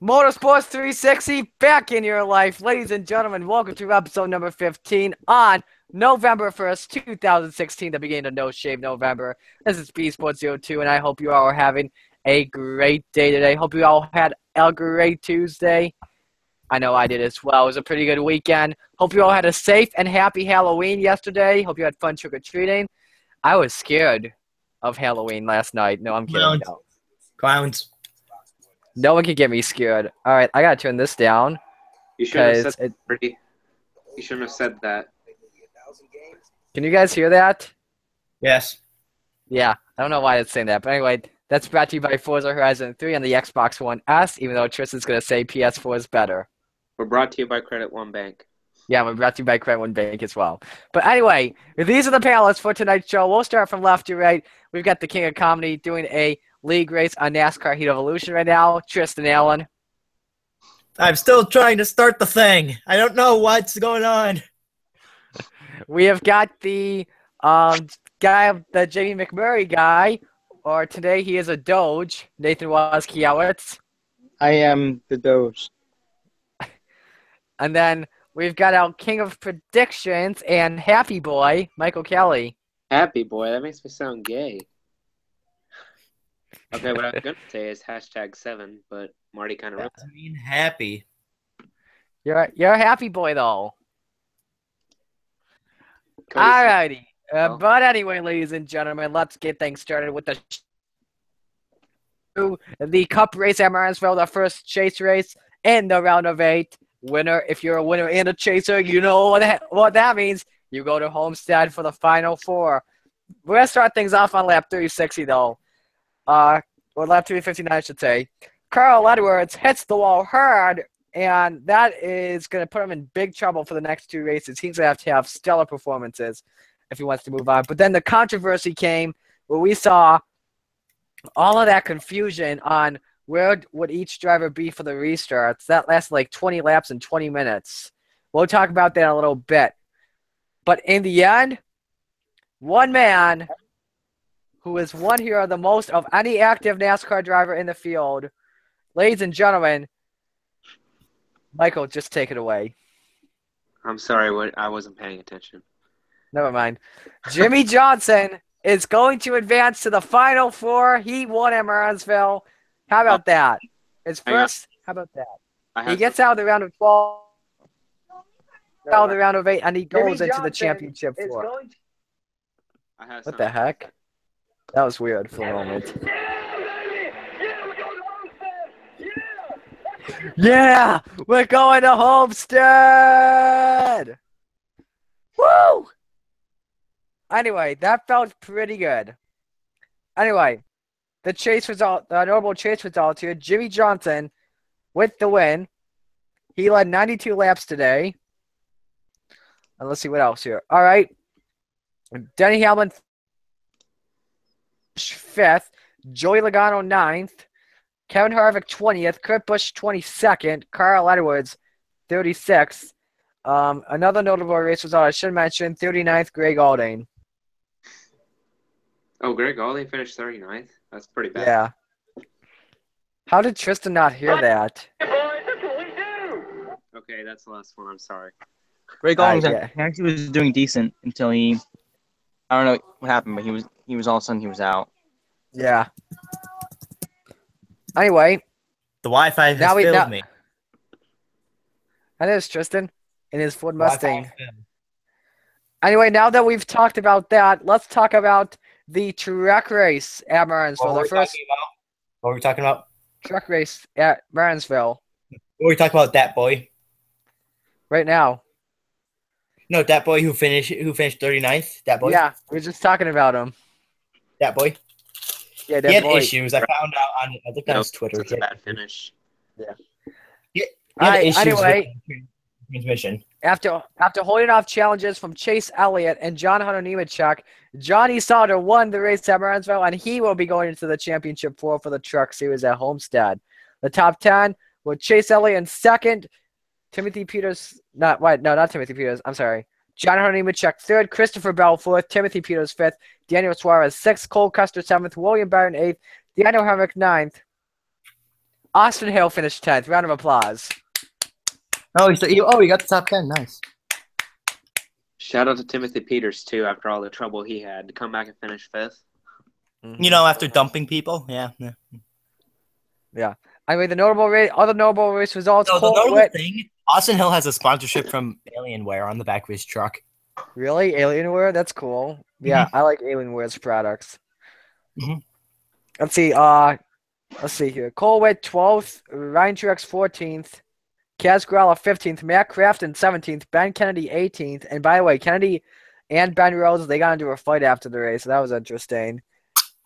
Motorsports 360 back in your life. Ladies and gentlemen, welcome to episode number 15 on November 1st, 2016, the beginning of No Shave November. This is B Sports 02, and I hope you all are having a great day today. Hope you all had a great Tuesday. I know I did as well. It was a pretty good weekend. Hope you all had a safe and happy Halloween yesterday. Hope you had fun trick-or-treating. I was scared of Halloween last night. No, I'm kidding. Clowns. No one can get me scared. All right, I got to turn this down. You shouldn't have said that. You shouldn't have said that. Can you guys hear that? Yes. Yeah, I don't know why it's saying that. But anyway, that's brought to you by Forza Horizon 3 on the Xbox One S, even though Tristan's going to say PS4 is better. We're brought to you by Credit One Bank. Yeah, we're brought to you by Credit One Bank as well. But anyway, these are the panelists for tonight's show. We'll start from left to right. We've got the King of Comedy doing a league race on NASCAR Heat Evolution right now, Tristan Allen. I'm still trying to start the thing. I don't know what's going on. We have got the guy, the Jamie McMurray guy, or today he is a Doge, Nathan Waskiewicz. I am the Doge. And then we've got our King of Predictions and Happy Boy, Michael Kelly. Happy boy, that makes me sound gay. Okay, what I'm going to say is #7, but Marty kind of I mean, happy. You're a happy boy, though. Alrighty. But anyway, ladies and gentlemen, let's get things started with the Cup race at Martinsville, the first chase race in the round of 8. Winner, if you're a winner and a chaser, you know what that means. You go to Homestead for the final 4. We're going to start things off on lap 360, though. Or lap 359, I should say. Carl Edwards hits the wall hard, and that is going to put him in big trouble for the next 2 races. He's going to have stellar performances if he wants to move on. But then the controversy came where we saw all of that confusion on where would each driver be for the restarts. That lasted like 20 laps and 20 minutes. We'll talk about that in a little bit. But in the end, one man who is one hero the most of any active NASCAR driver in the field. Ladies and gentlemen, Michael, just take it away. I'm sorry, I wasn't paying attention. Never mind. Jimmie Johnson is going to advance to the Final 4. He won at Martinsville. How about that? His first. How about that? He gets out of the round of 12, out of the round of 8, and he goes into the championship 4. What the heck? That was weird for a moment. Yeah! We're going to Homestead! Woo! Anyway, that felt pretty good. Anyway, the chase result, the notable chase result here, Jimmie Johnson with the win. He led 92 laps today. And let's see what else here. All right. Denny Hamlin 5th, Joey Logano 9th, Kevin Harvick 20th, Kurt Busch 22nd, Carl Edwards 36th. Another notable race result I should mention, 39th, Greg Aldane. Oh, Greg Aldane finished 39th? That's pretty bad. Yeah. How did Tristan not hear that? Okay, that's the last one. I'm sorry. Greg Aldane actually was doing decent until I don't know what happened, but he was all of a sudden he was out. Yeah. Anyway. The Wi-Fi has failed me. That is Tristan in his Ford Mustang. Anyway, now that we've talked about that, let's talk about the truck race at Martinsville. What were we talking about? Truck race at Martinsville. What were we talking about? That boy. Right now. No, that boy who finished 39th. That boy. Yeah, we were just talking about him. That boy. Yeah, that he had boy. issues. I found out on his Twitter. It's a bad finish. Yeah. He had issues anyway, with transmission. After holding off challenges from Chase Elliott and John Hunter Nemechek, Johnny Sauter won the race at Martinsville, and he will be going into the championship 4 for the Truck Series at Homestead. The top 10 were Chase Elliott in 2nd, Timothy Peters, not Timothy Peters, I'm sorry. John Hunter Nemechek 3rd, Christopher Bell 4th, Timothy Peters 5th, Daniel Suarez 6th, Cole Custer 7th, William Barton 8th, Daniel Hemrick 9th, Austin Hill finished 10th. Round of applause. Oh, he got the top 10. Nice. Shout out to Timothy Peters too. After all the trouble he had to come back and finish 5th. After dumping people. Yeah. Anyway, other notable race results. So the Colt notable Witt- thing, Austin Hill has a sponsorship from Alienware on the back of his truck. Really? Alienware? That's cool. Yeah, I like Alienware's products. Mhm. Let's see here. Cole Witt 12th, Ryan Truex 14th, Kaz Gralla 15th, Matt Crafton 17th, Ben Kennedy 18th. And by the way, Kennedy and Ben Rhodes, they got into a fight after the race. So that was interesting.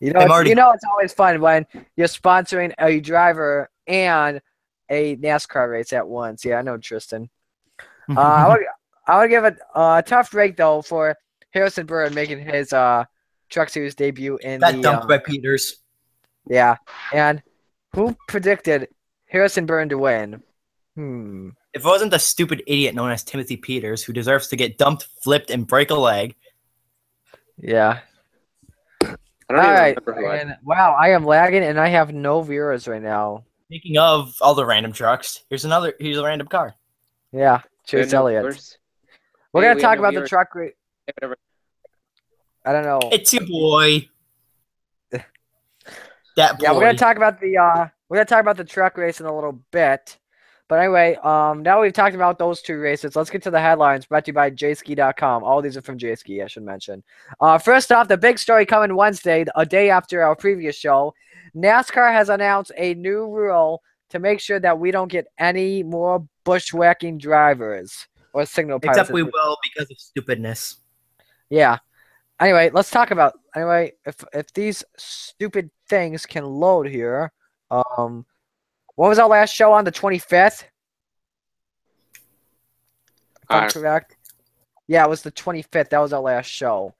Hey, Marty. It's always fun when you're sponsoring a driver and a NASCAR race at once. Yeah, I know, Tristan. I would give it a tough break, though, for Harrison Burton making his Truck Series debut in Got dumped by Peters. Yeah, and who predicted Harrison Burton to win? If it wasn't the stupid idiot known as Timothy Peters, who deserves to get dumped, flipped, and break a leg. Yeah. I don't All even right. remember who I- And, wow, I am lagging, and I have no viewers right now. Speaking of all the random trucks, here's a random car. Yeah, We have Chase no Elliott. viewers. We're Hey, gonna we talk have no about the viewers. truck race. Whatever. I don't know. It's your boy. That boy. Yeah, we're gonna talk about the truck race in a little bit. But anyway, now we've talked about those two races. Let's get to the headlines brought to you by jski.com. All these are from JSki, I should mention. First off, the big story coming Wednesday, a day after our previous show. NASCAR has announced a new rule to make sure that we don't get any more bushwhacking drivers or signal pilots. Except we will because of stupidness. Yeah. Anyway, let's talk about if these stupid things can load here. What was our last show on the 25th? If I'm correct. Yeah, it was the 25th. That was our last show.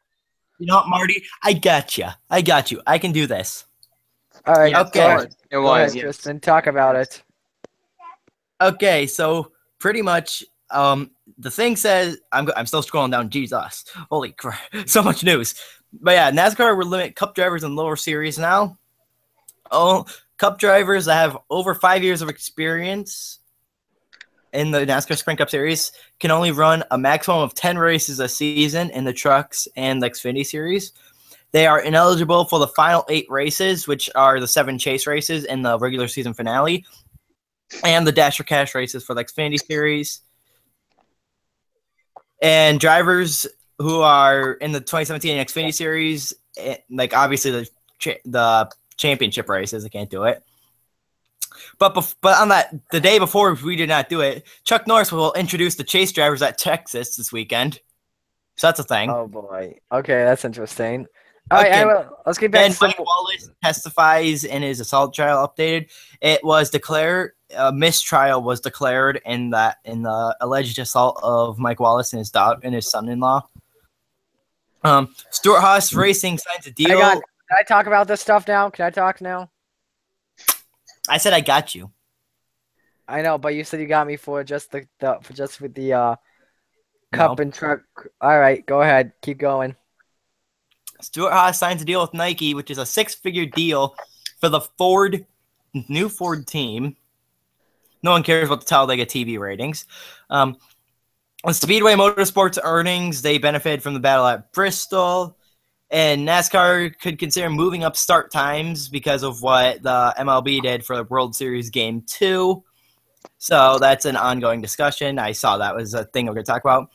You know what, Marty? I got you. I can do this. All right. Okay. Go ahead, It was. yes. Tristan. Talk about it. Okay, so pretty much, the thing says I'm still scrolling down. Jesus, holy crap, so much news. But yeah, NASCAR will limit Cup drivers in lower series now. Oh, Cup drivers that have over 5 years of experience in the NASCAR Sprint Cup Series can only run a maximum of 10 races a season in the trucks and the Xfinity Series. They are ineligible for the final 8 races, which are the 7 chase races and the regular season finale, and the Dash for Cash races for the Xfinity Series. And drivers who are in the 2017 Xfinity Series, like obviously the championship races, they can't do it. But on the day before we did not do it, Chuck Norris will introduce the chase drivers at Texas this weekend. So that's a thing. Oh boy. Okay, that's interesting. All right, anyway, let's get back Then to some. Mike Wallace testifies in his assault trial updated. It was declared mistrial was declared in the alleged assault of Mike Wallace and his dog and his son-in-law. Stuart Haas Racing signs a deal. Can I talk about this stuff now? Can I talk now? I said I got you. I know, but you said you got me for just with the cup and truck. All right, go ahead. Keep going. Stuart Haas signs a deal with Nike, which is a 6-figure deal for the new Ford team. No one cares about the Talladega TV ratings. On Speedway Motorsports earnings, they benefited from the battle at Bristol. And NASCAR could consider moving up start times because of what the MLB did for the World Series Game 2. So that's an ongoing discussion. I saw that was a thing we're going to talk about.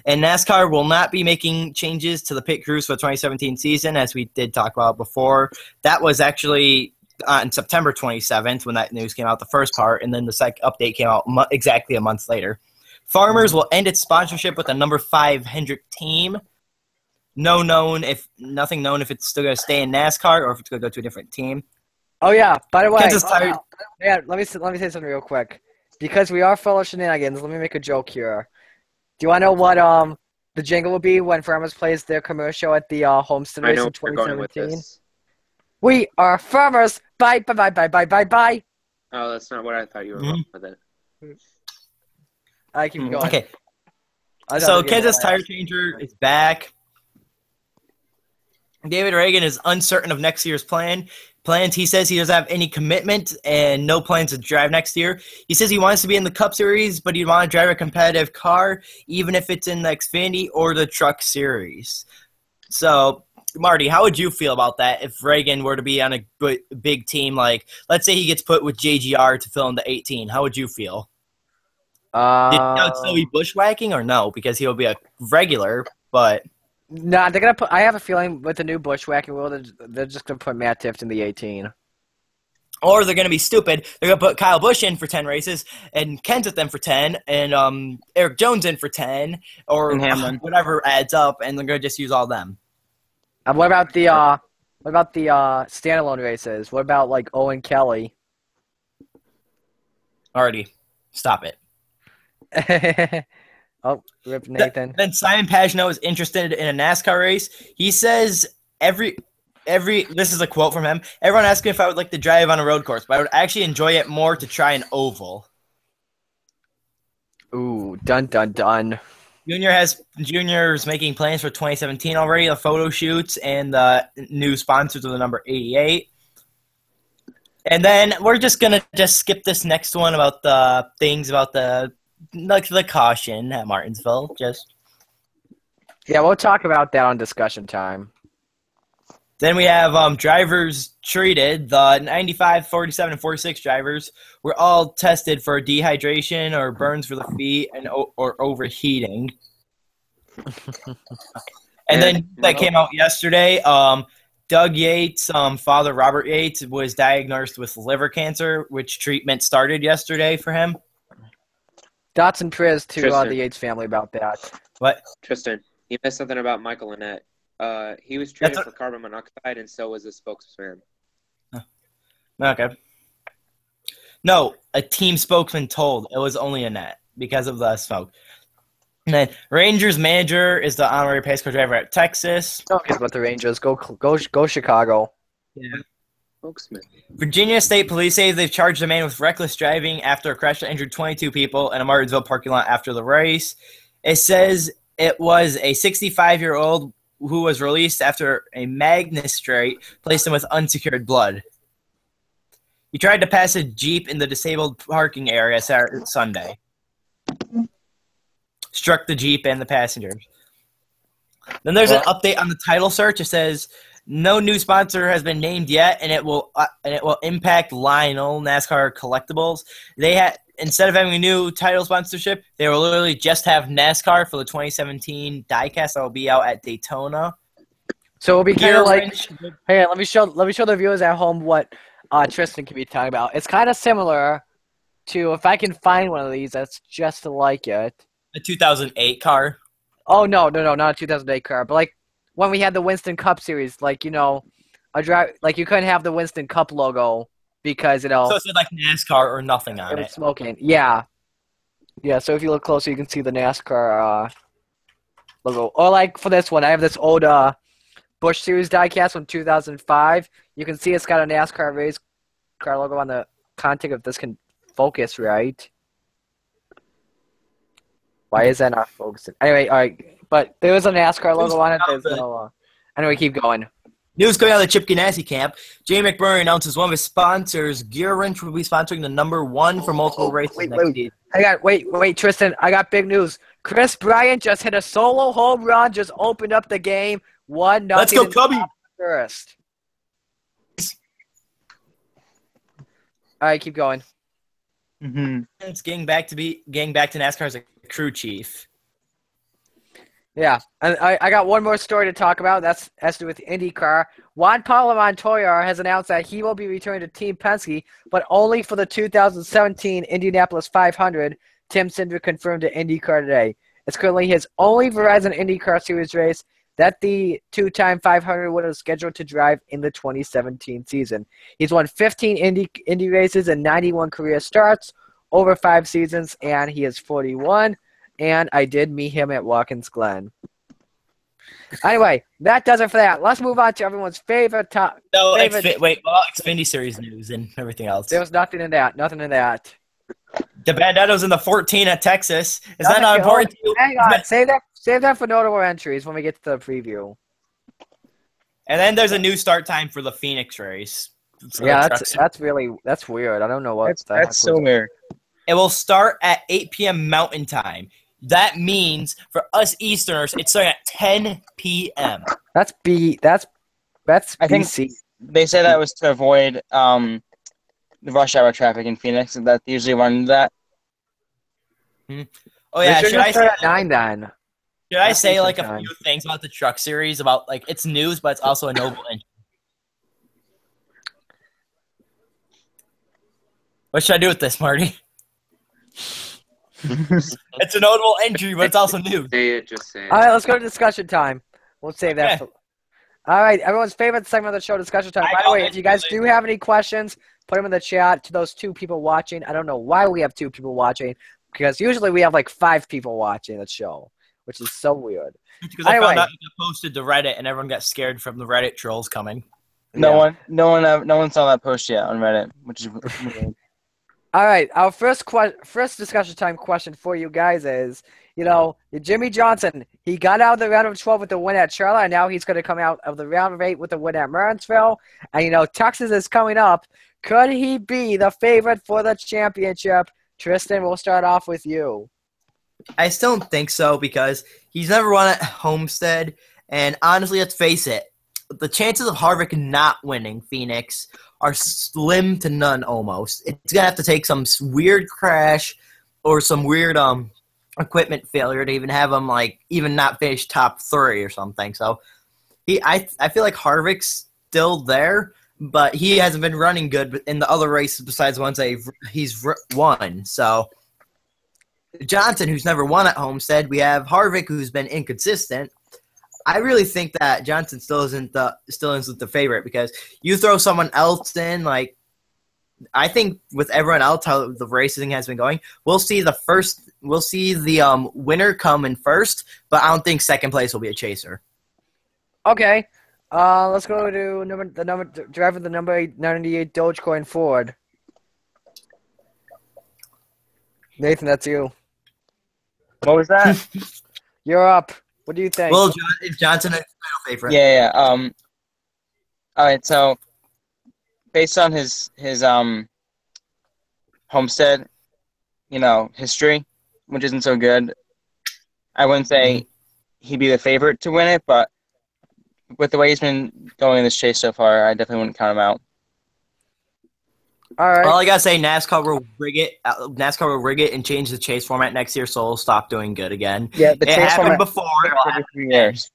And NASCAR will not be making changes to the pit crews for the 2017 season, as we did talk about before. That was actually on September 27th when that news came out, the first part, and then the second update came out exactly a month later. Farmers will end its sponsorship with the number 5 Hendrick team. Nothing known if it's still going to stay in NASCAR or if it's going to go to a different team. Oh yeah. By the way, Tired. yeah. Let me say something real quick. Because we are full of shenanigans, let me make a joke here. Do you want to know what the jingle will be when Farmers plays their commercial at the Homestead race in 2017? We are Farmers. Bye, bye, bye, bye, bye, bye, bye. Oh, that's not what I thought you were going with it. I keep going. Okay. So Kansas Tire Changer is back. David Reagan is uncertain of next year's plan. plans. He says he doesn't have any commitment and no plans to drive next year. He says he wants to be in the Cup Series, but he'd want to drive a competitive car, even if it's in the Xfinity or the Truck Series. So, Marty, how would you feel about that if Reagan were to be on a big team? Like, let's say he gets put with JGR to fill in the 18. How would you feel? Would still be bushwhacking or no? Because he'll be a regular, but... Nah, they're gonna put. I have a feeling with the new bushwhacking rule, they're just gonna put Matt Tifft in the 18. Or they're gonna be stupid. They're gonna put Kyle Busch in for 10 races, and Kent with them for 10, and Eric Jones in for 10, or whatever adds up, and they're gonna just use all them. What about the standalone races? What about like Owen Kelly? Already, stop it. Oh, rip Nathan. Then Simon Pagenaud is interested in a NASCAR race. He says every this is a quote from him. Everyone asked me if I would like to drive on a road course, but I would actually enjoy it more to try an oval. Ooh, dun dun dun. Junior's making plans for 2017 already, the photo shoots and the new sponsors of the number 88. And then we're just gonna skip this next one about the things about the caution at Martinsville. Yeah, we'll talk about that on discussion time. Then we have drivers treated. The 95, 47, and 46 drivers were all tested for dehydration or burns for the feet or overheating. And then that came out yesterday. Doug Yates, father Robert Yates, was diagnosed with liver cancer, which treatment started yesterday for him. Thoughts and prayers to the Yates family about that. What? Tristan, you missed something about Michael Annett. He was treated for carbon monoxide, and so was a spokesman. Okay. No, a team spokesman told it was only Annett because of the smoke. And then Rangers manager is the honorary pace car driver at Texas. Don't forget about the Rangers. Go Chicago. Yeah. Virginia State Police say they've charged a man with reckless driving after a crash that injured 22 people in a Martinsville parking lot after the race. It says it was a 65-year-old who was released after a magistrate placed him with unsecured blood. He tried to pass a Jeep in the disabled parking area Saturday, Sunday. Struck the Jeep and the passengers. Then there's an update on the title search. It says no new sponsor has been named yet, and it will impact Lionel NASCAR Collectibles. They had instead of having a new title sponsorship, they will literally just have NASCAR for the 2017 diecast that will be out at Daytona. So it'll be kind of like, hey, let me show the viewers at home what Tristan can be talking about. It's kind of similar to, if I can find one of these that's just like it. A 2008 car. Oh no, not a 2008 car, but like when we had the Winston Cup series, like you couldn't have the Winston Cup logo because So it's like NASCAR or nothing on it. Smoking, yeah. So if you look closer, you can see the NASCAR logo. Or like for this one, I have this old Busch Series diecast from 2005. You can see it's got a NASCAR race car logo on the contact. If this can focus right. Why is that not focusing? Anyway, all right. But there was a NASCAR logo on it. There's no, anyway, keep going. News going out of the Chip Ganassi camp. Jay McMurray announces one of his sponsors, Gear Wrench, will be sponsoring the number 1 for multiple races next season. Wait, Tristan. I got big news. Chris Bryant just hit a solo home run, just opened up the game. 1-0. Let's go, Cubby. First. All right, keep going. Mm-hmm. It's getting back to NASCAR as a crew chief. Yeah, and I got one more story to talk about. That's has to do with IndyCar. Juan Pablo Montoya has announced that he will be returning to Team Penske, but only for the 2017 Indianapolis 500. Tim Cindric confirmed to IndyCar today. It's currently his only Verizon IndyCar Series race that the two-time 500 winner is scheduled to drive in the 2017 season. He's won 15 Indy races and 91 career starts over 5 seasons, and he is 41. And I did meet him at Watkins Glen. Anyway, that does it for that. Let's move on to everyone's favorite top. No, Xfinity Series news and everything else. There was nothing in that. The Bandito's in the 14 at Texas. Is that not important to you? Hang on. Save that for notable entries when we get to the preview. And then there's a new start time for the Phoenix race Yeah, that's weird. I don't know what That's so weird. It will start at 8 p.m. Mountain Time. That means for us Easterners, it's starting at 10 p.m. That's I think BC. they say that was to avoid the rush hour traffic in Phoenix, and that usually run into that. Oh yeah, should I start at 9 then? Should I say decent like a time. few things about the truck series? About like it's news, but it's also a noble entry. What should I do with this, Marty? It's a notable entry, but it's also news. Say it, just say it. All right, let's go to discussion time. We'll save that. Okay. All right, everyone's favorite segment of the show, discussion time. By the way, if you guys do have any questions, put them in the chat to those 2 people watching. I don't know why we have 2 people watching, because usually we have like 5 people watching the show, which is so weird. Because I found out it got posted to Reddit, and everyone got scared from the Reddit trolls coming. No one saw that post yet on Reddit, which is weird. All right, our first discussion time question for you guys is, Jimmie Johnson, he got out of the round of 12 with the win at Charlotte, and now he's going to come out of the round of 8 with the win at Martinsville. And, Texas is coming up. Could he be the favorite for the championship? Tristan, we'll start off with you. I still don't think so because he's never won at Homestead. And honestly, let's face it, the chances of Harvick not winning Phoenix are slim to none almost. It's going to have to take some weird crash or some weird equipment failure to even have him even not finish top 3 or something. So I feel like Harvick's still there, but he hasn't been running good in the other races besides ones that he's won. So Johnson, who's never won at Homestead, we have Harvick, who's been inconsistent. I really think that Johnson still isn't the favorite because you throw someone else in, I think with everyone else how the racing has been going, we'll see the winner come in first, but I don't think second place will be a chaser. Okay, let's go to driver the number 98 Dogecoin Ford. Nathan, that's you. What was that? You're up. What do you think? Well, is Johnson a title favorite? Yeah. All right. So, based on his Homestead, history, which isn't so good, I wouldn't say he'd be the favorite to win it. But with the way he's been going in this chase so far, I definitely wouldn't count him out. All right. All I gotta say, NASCAR will rig it and change the chase format next year, so it'll stop doing good again. Yeah, the it chase happened format before. every 3 years.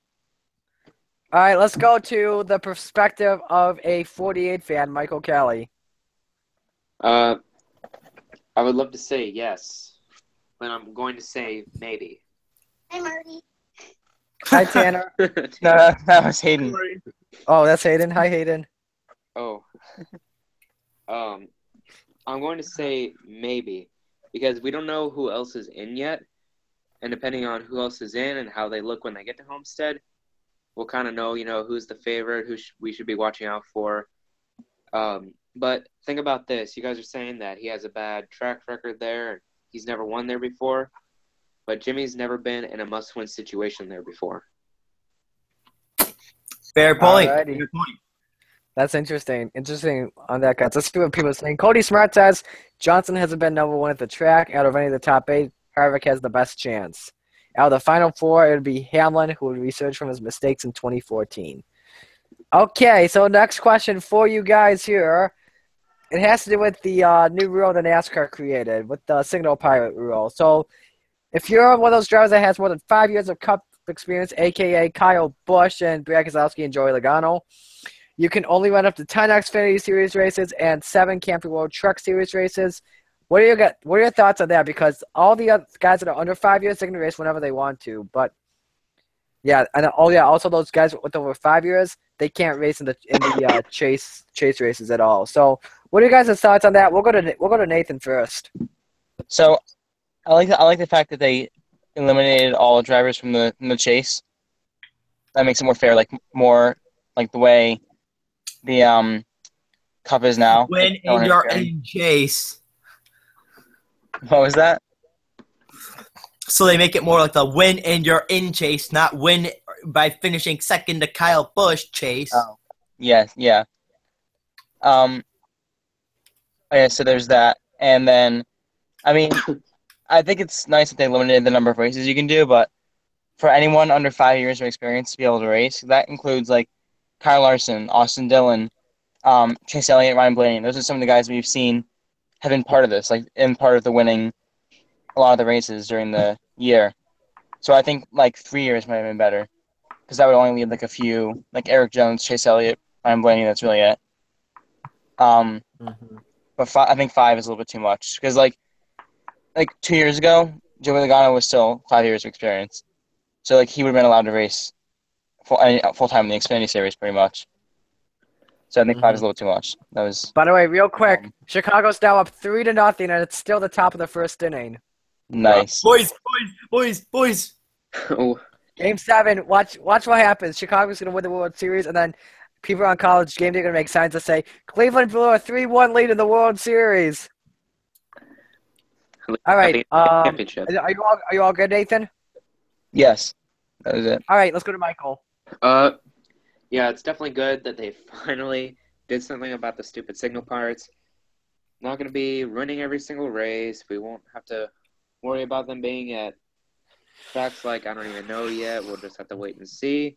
All right, let's go to the perspective of a 48 fan, Michael Kelly. I would love to say yes, but I'm going to say maybe. Hi, Marty. Hi, Tanner. No, that was Hayden. Oh, that's Hayden. Hi, Hayden. Oh. I'm going to say maybe because we don't know who else is in yet, and depending on who else is in and how they look when they get to Homestead, we'll kind of know, who's the favorite, who we should be watching out for. But think about this. You guys are saying that he has a bad track record there, and he's never won there before, but Jimmie's never been in a must-win situation there before. Fair point. Alrighty. Fair point. That's interesting. Interesting on that, guys. Let's see what people are saying. Cody Smart says Johnson hasn't been number 1 at the track. Out of any of the top 8, Harvick has the best chance. Out of the final 4, it would be Hamlin, who would research from his mistakes in 2014. Okay, so next question for you guys here. It has to do with the new rule that NASCAR created with the signal pilot rule. So if you're one of those drivers that has more than 5 years of Cup experience, a.k.a. Kyle Busch and Brad Keselowski and Joey Logano, you can only run up to 10 Xfinity Series races and 7 Camping World Truck Series races. What are your thoughts on that? Because all the other guys that are under 5 years, they can race whenever they want to. But also those guys with over 5 years, they can't race in the chase races at all. So, what are you guys' thoughts on that? We'll go to Nathan first. So, I like the fact that they eliminated all drivers from the chase. That makes it more fair, more like the way the Cup is now. When you're in chase. What was that? So they make it more like the win and you're in chase, not win by finishing second to Kyle Busch chase. Oh, yeah. Um, yeah, so there's that. And then, I mean, I think it's nice that they limited the number of races you can do, but for anyone under 5 years of experience to be able to race, that includes like Kyle Larson, Austin Dillon, Chase Elliott, Ryan Blaney. Those are some of the guys we've seen have been part of this, like in part of the winning a lot of the races during the year. So I think like 3 years might have been better because that would only leave like a few, like Eric Jones, Chase Elliott, Ryan Blaney. That's really it. But I think 5 is a little bit too much because like 2 years ago, Joey Logano was still 5 years of experience, so like he would have been allowed to race full time in the Xfinity Series pretty much. So I think 5 is a little too much. That was. By the way, real quick, Chicago's now up 3-0, and it's still the top of the first inning. Nice. Boys. Oh, Game 7, watch what happens. Chicago's going to win the World Series, and then people on College game day are going to make signs that say, Cleveland blew a 3-1 lead in the World Series. All right. championship. Are you all good, Nathan? Yes, that was it. All right, let's go to Michael. Yeah, it's definitely good that they finally did something about the stupid signal parts. Not going to be running every single race. We won't have to worry about them being at tracks like I don't even know yet. We'll just have to wait and see.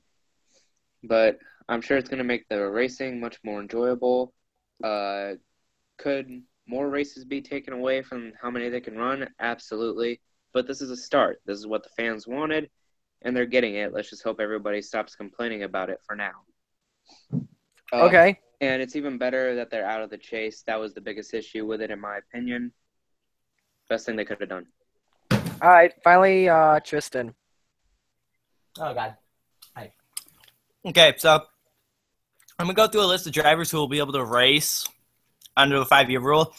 But I'm sure it's going to make the racing much more enjoyable. Could more races be taken away from how many they can run? Absolutely. But this is a start. This is what the fans wanted, and they're getting it. Let's just hope everybody stops complaining about it for now. Okay. And it's even better that they're out of the chase. That was the biggest issue with it, in my opinion. Best thing they could have done. All right, finally, Tristan. Oh, God. Hi. Okay, so I'm going to go through a list of drivers who will be able to race under the 5-year rule.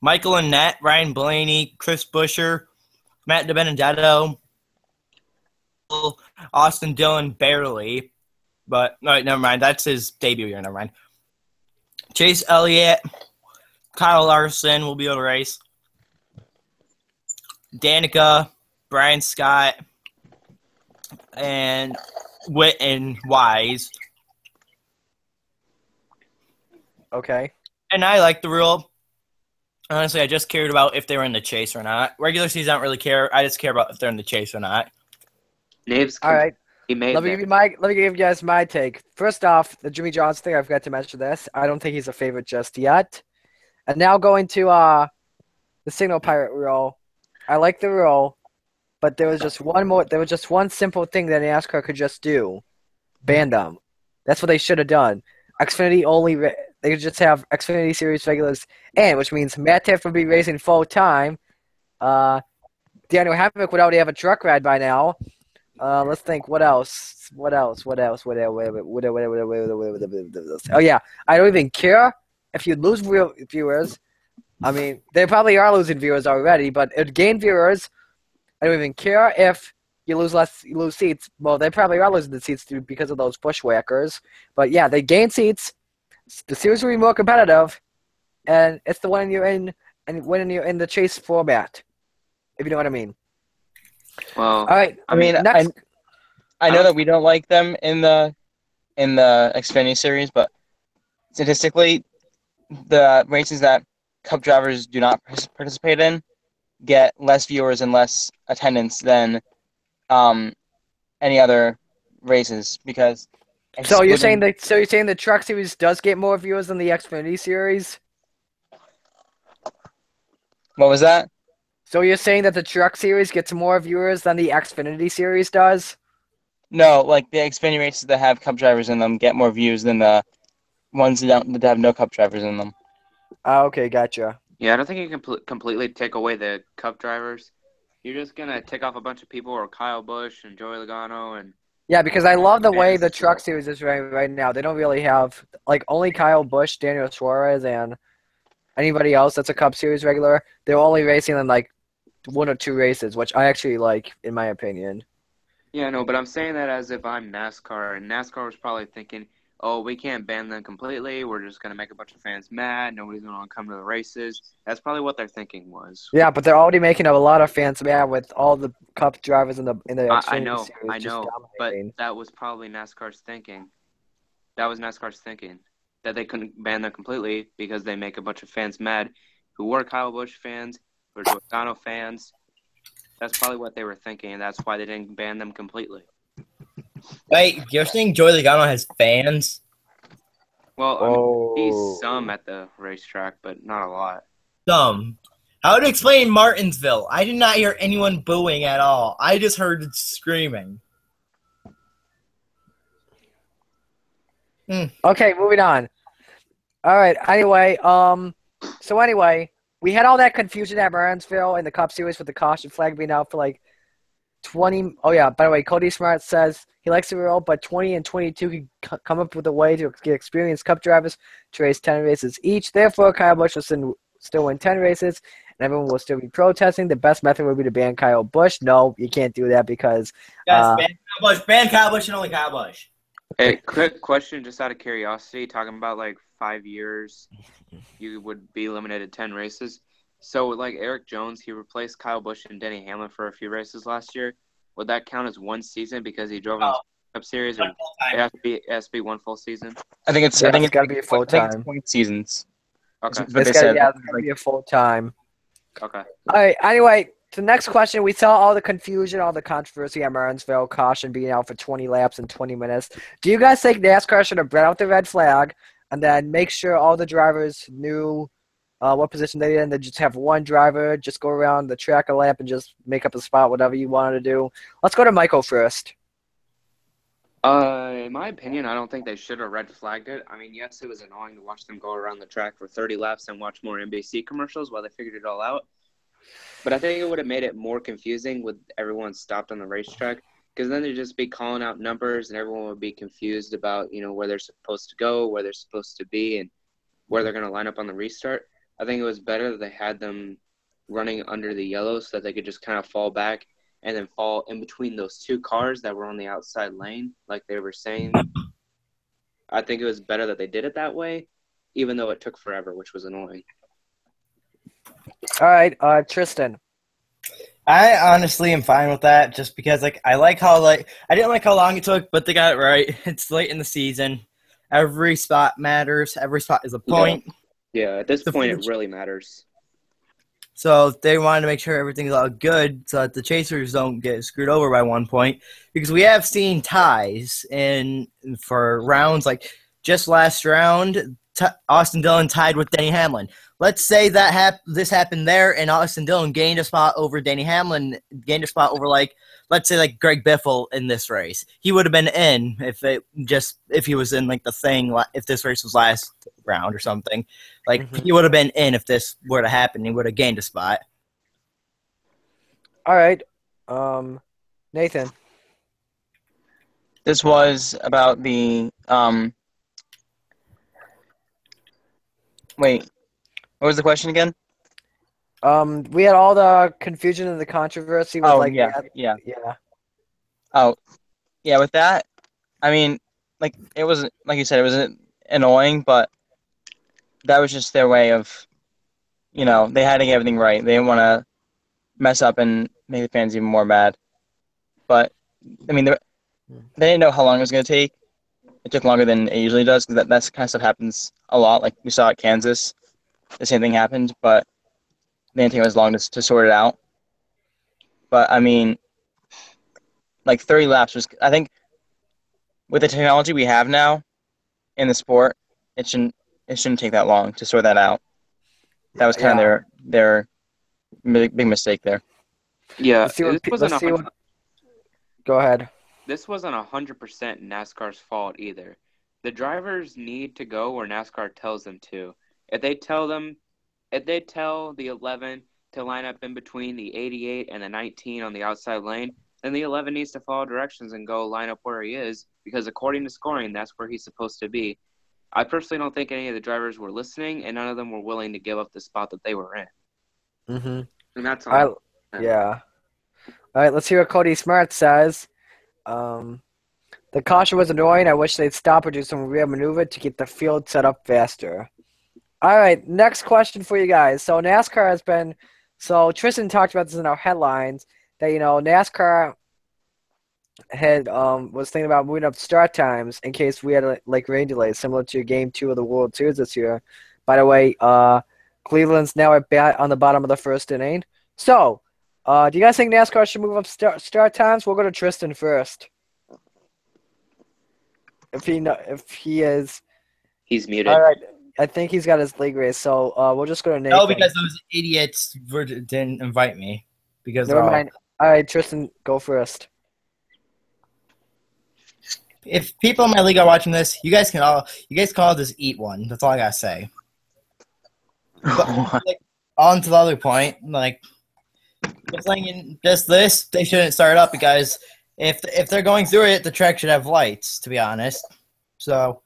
Michael Annett, Ryan Blaney, Chris Buescher, Matt DiBenedetto, Austin Dillon barely. But, all right, never mind. That's his debut year. Never mind. Chase Elliott, Kyle Larson will be able to race. Danica, Brian Scott, and Witt and Wise. Okay. And I like the rule. Honestly, I just cared about if they were in the chase or not. Regular season, I don't really care. I just care about if they're in the chase or not. Naves, All right. he made Let me give you guys my take. First off, the Jimmie Johnson thing, I forgot to mention this. I don't think he's a favorite just yet. And now going to the Signal Pirate rule. I like the rule, but there was just one simple thing that NASCAR could just do. Ban them. That's what they should have done. Xfinity only they could just have Xfinity Series regulars, and which means Matt Tiff would be racing full time. Daniel Havoc would already have a truck ride by now. Let's think. What else? Oh yeah, I don't even care if you lose real viewers. I mean, they probably are losing viewers already, but it gain viewers. I don't even care if you lose seats. Well, they probably are losing the seats too because of those bushwhackers. But yeah, they gain seats. The series will be more competitive, and it's the one you're in, and when you're in the chase format, if you know what I mean. Well, All right. I mean, next. I know that we don't like them in the Xfinity Series, but statistically, the races that Cup drivers do not participate in get less viewers and less attendance than any other races because. So you're saying the Truck Series does get more viewers than the Xfinity Series? What was that? So you're saying that the Truck Series gets more viewers than the Xfinity Series does? No, like the Xfinity races that have Cup drivers in them get more views than the ones that have no Cup drivers in them. Okay, gotcha. yeah, I don't think you can completely take away the Cup drivers. You're just going to take off a bunch of people, or Kyle Busch and Joey Logano. And Yeah, because I love the way the Truck Series is right now. They don't really have, like, only Kyle Busch, Daniel Suarez, and anybody else that's a Cup Series regular. They're only racing in, like, 1 or 2 races, which I actually like, in my opinion. yeah, no, but I'm saying that as if I'm NASCAR, and NASCAR was probably thinking, oh, we can't ban them completely. We're just going to make a bunch of fans mad. Nobody's going to come to the races. That's probably what their thinking was. Yeah, but they're already making a lot of fans mad with all the Cup drivers in the Xfinity Series I know, just but dominating. that was probably NASCAR's thinking. That was NASCAR's thinking. that they couldn't ban them completely because they make a bunch of fans mad who were Kyle Busch fans, who were Logano fans. That's probably what they were thinking, and that's why they didn't ban them completely. Wait, you're saying Joey Logano has fans? Well, I mean, he's some at the racetrack, but not a lot. Some. How to explain Martinsville? I did not hear anyone booing at all. I just heard screaming. Okay, moving on. All right. Anyway, we had all that confusion at Martinsville in the Cup Series with the caution flag being out for like 20. Oh yeah. By the way, Cody Smart says he likes the rule, but 20 and 22 can come up with a way to get experienced Cup drivers to race 10 races each. Therefore, Kyle Busch will still win 10 races, and everyone will still be protesting. The best method would be to ban Kyle Busch. No, you can't do that because yes, ban Kyle Busch. Ban Kyle Busch and only Kyle Busch. Hey, quick question, just out of curiosity, talking about like 5 years, you would be eliminated 10 races. So, like Eric Jones, he replaced Kyle Busch and Denny Hamlin for a few races last year. Would that count as one season because he drove in the Cup Series, or it has to be one full season? I think it's got to be a full time. 20 seasons. Okay. But It's got to be a full time. Okay. All right. Anyway, the next question. We saw all the confusion, all the controversy at Martinsville, caution being out for 20 laps in 20 minutes. Do you guys think NASCAR should have brought out the red flag and then make sure all the drivers knew what position they're in? They just have one driver, just go around the track a lap and just make up a spot, whatever you wanted to do. Let's go to Michael first. In my opinion, I don't think they should have red flagged it. I mean, yes, it was annoying to watch them go around the track for 30 laps and watch more NBC commercials while they figured it all out. But I think it would have made it more confusing with everyone stopped on the racetrack, because then they'd just be calling out numbers and everyone would be confused about, where they're supposed to go, where they're supposed to be, and where they're going to line up on the restart. I think it was better that they had them running under the yellow so that they could just kind of fall back and then fall in between those two cars that were on the outside lane, like they were saying. I think it was better that they did it that way, even though it took forever, which was annoying. All right, Tristan. I honestly am fine with that, just because I didn't like how long it took, but they got it right. It's late in the season. Every spot matters. Every spot is a point. Yeah, at this point it really matters. So they wanted to make sure everything's all good so that the chasers don't get screwed over by 1 point, because we have seen ties for rounds like just last round. Austin Dillon tied with Denny Hamlin. Let's say that this happened there, and Austin Dillon gained a spot over Denny Hamlin, gained a spot over let's say Greg Biffle in this race. He would have been in if he was in the thing, if this race was last round or something. He would have been in if this were to happen. He would have gained a spot. All right, Nathan. This was about the Wait, what was the question again? We had all the confusion and the controversy with yeah. Oh, yeah, with that, I mean, it was, like you said, it was annoying, but that was just their way of, they had to get everything right. They didn't want to mess up and make the fans even more mad. But, I mean, they didn't know how long it was going to take. It took longer than it usually does, because that kind of stuff happens a lot. Like we saw at Kansas, the same thing happened, but they didn't take as long to sort it out. But, I mean, 30 laps was, I think, with the technology we have now in the sport, it shouldn't take that long to sort that out. That was kind of their big mistake there. Yeah, Go ahead. This wasn't 100% NASCAR's fault either. The drivers need to go where NASCAR tells them to. If they tell the 11 to line up in between the 88 and the 19 on the outside lane, then the 11 needs to follow directions and go line up where he is, because according to scoring, that's where he's supposed to be. I personally don't think any of the drivers were listening, and none of them were willing to give up the spot that they were in. Mm-hmm. And that's all. Yeah. All right, let's hear what Cody Smart says. The caution was annoying. I wish they'd stop or do some rear maneuver to get the field set up faster. All right, next question for you guys. So NASCAR has been – so Tristan talked about this in our headlines, that, NASCAR had was thinking about moving up start times in case we had like rain delays, similar to Game 2 of the World Series this year. By the way, Cleveland's now at bat on the bottom of the first inning. So, do you guys think NASCAR should move up start times? We'll go to Tristan first. If he is, He's muted. all right. I think he's got his league race, so we'll just go to Nathan. No, because those idiots didn't invite me. Because Never mind. All right, Tristan, go first. If people in my league are watching this, you guys can all just eat one. That's all I gotta say. But, like, on to the other point, like just this, they shouldn't start up because if they're going through it, the track should have lights. To be honest, so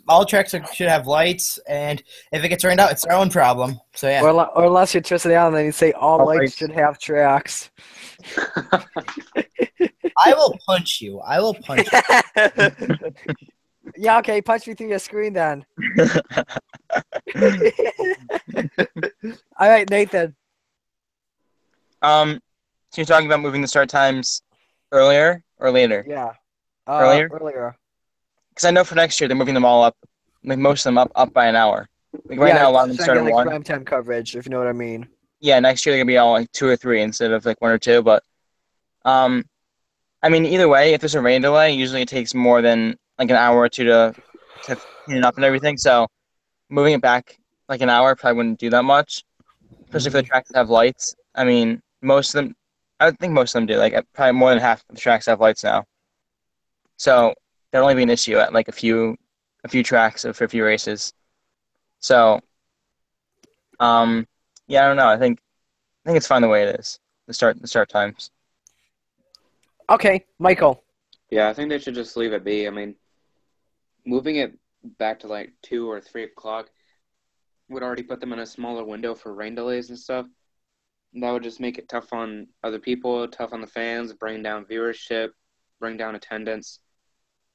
all tracks should have lights, and if it gets rained out, it's their own problem. So yeah. Or unless you're Tristan Allen, then you say all lights should have tracks. I will punch you. Yeah, okay, punch me through your screen then. All right, Nathan. So you're talking about moving the start times earlier or later? Yeah. Earlier? Because I know for next year they're moving them all up, like most of them up by an hour. Like right now, a lot of them start at like 1. prime time coverage, if you know what I mean. Yeah, next year they're gonna be all like 2 or 3 instead of like 1 or 2. But, I mean, either way, if there's a rain delay, usually it takes more than like an hour or 2 to clean it up and everything. So moving it back like an hour probably wouldn't do that much, especially for the tracks that have lights. I mean, I would think most of them do. Like probably more than half of the tracks have lights now. So that'll only be an issue at like a few tracks or for a few races. So, yeah, I don't know. I think it's fine the way it is. The start times. Okay, Michael. Yeah, I think they should just leave it be. I mean, moving it back to like 2 or 3 o'clock would already put them in a smaller window for rain delays and stuff. That would just make it tough on other people, tough on the fans, bring down viewership, bring down attendance.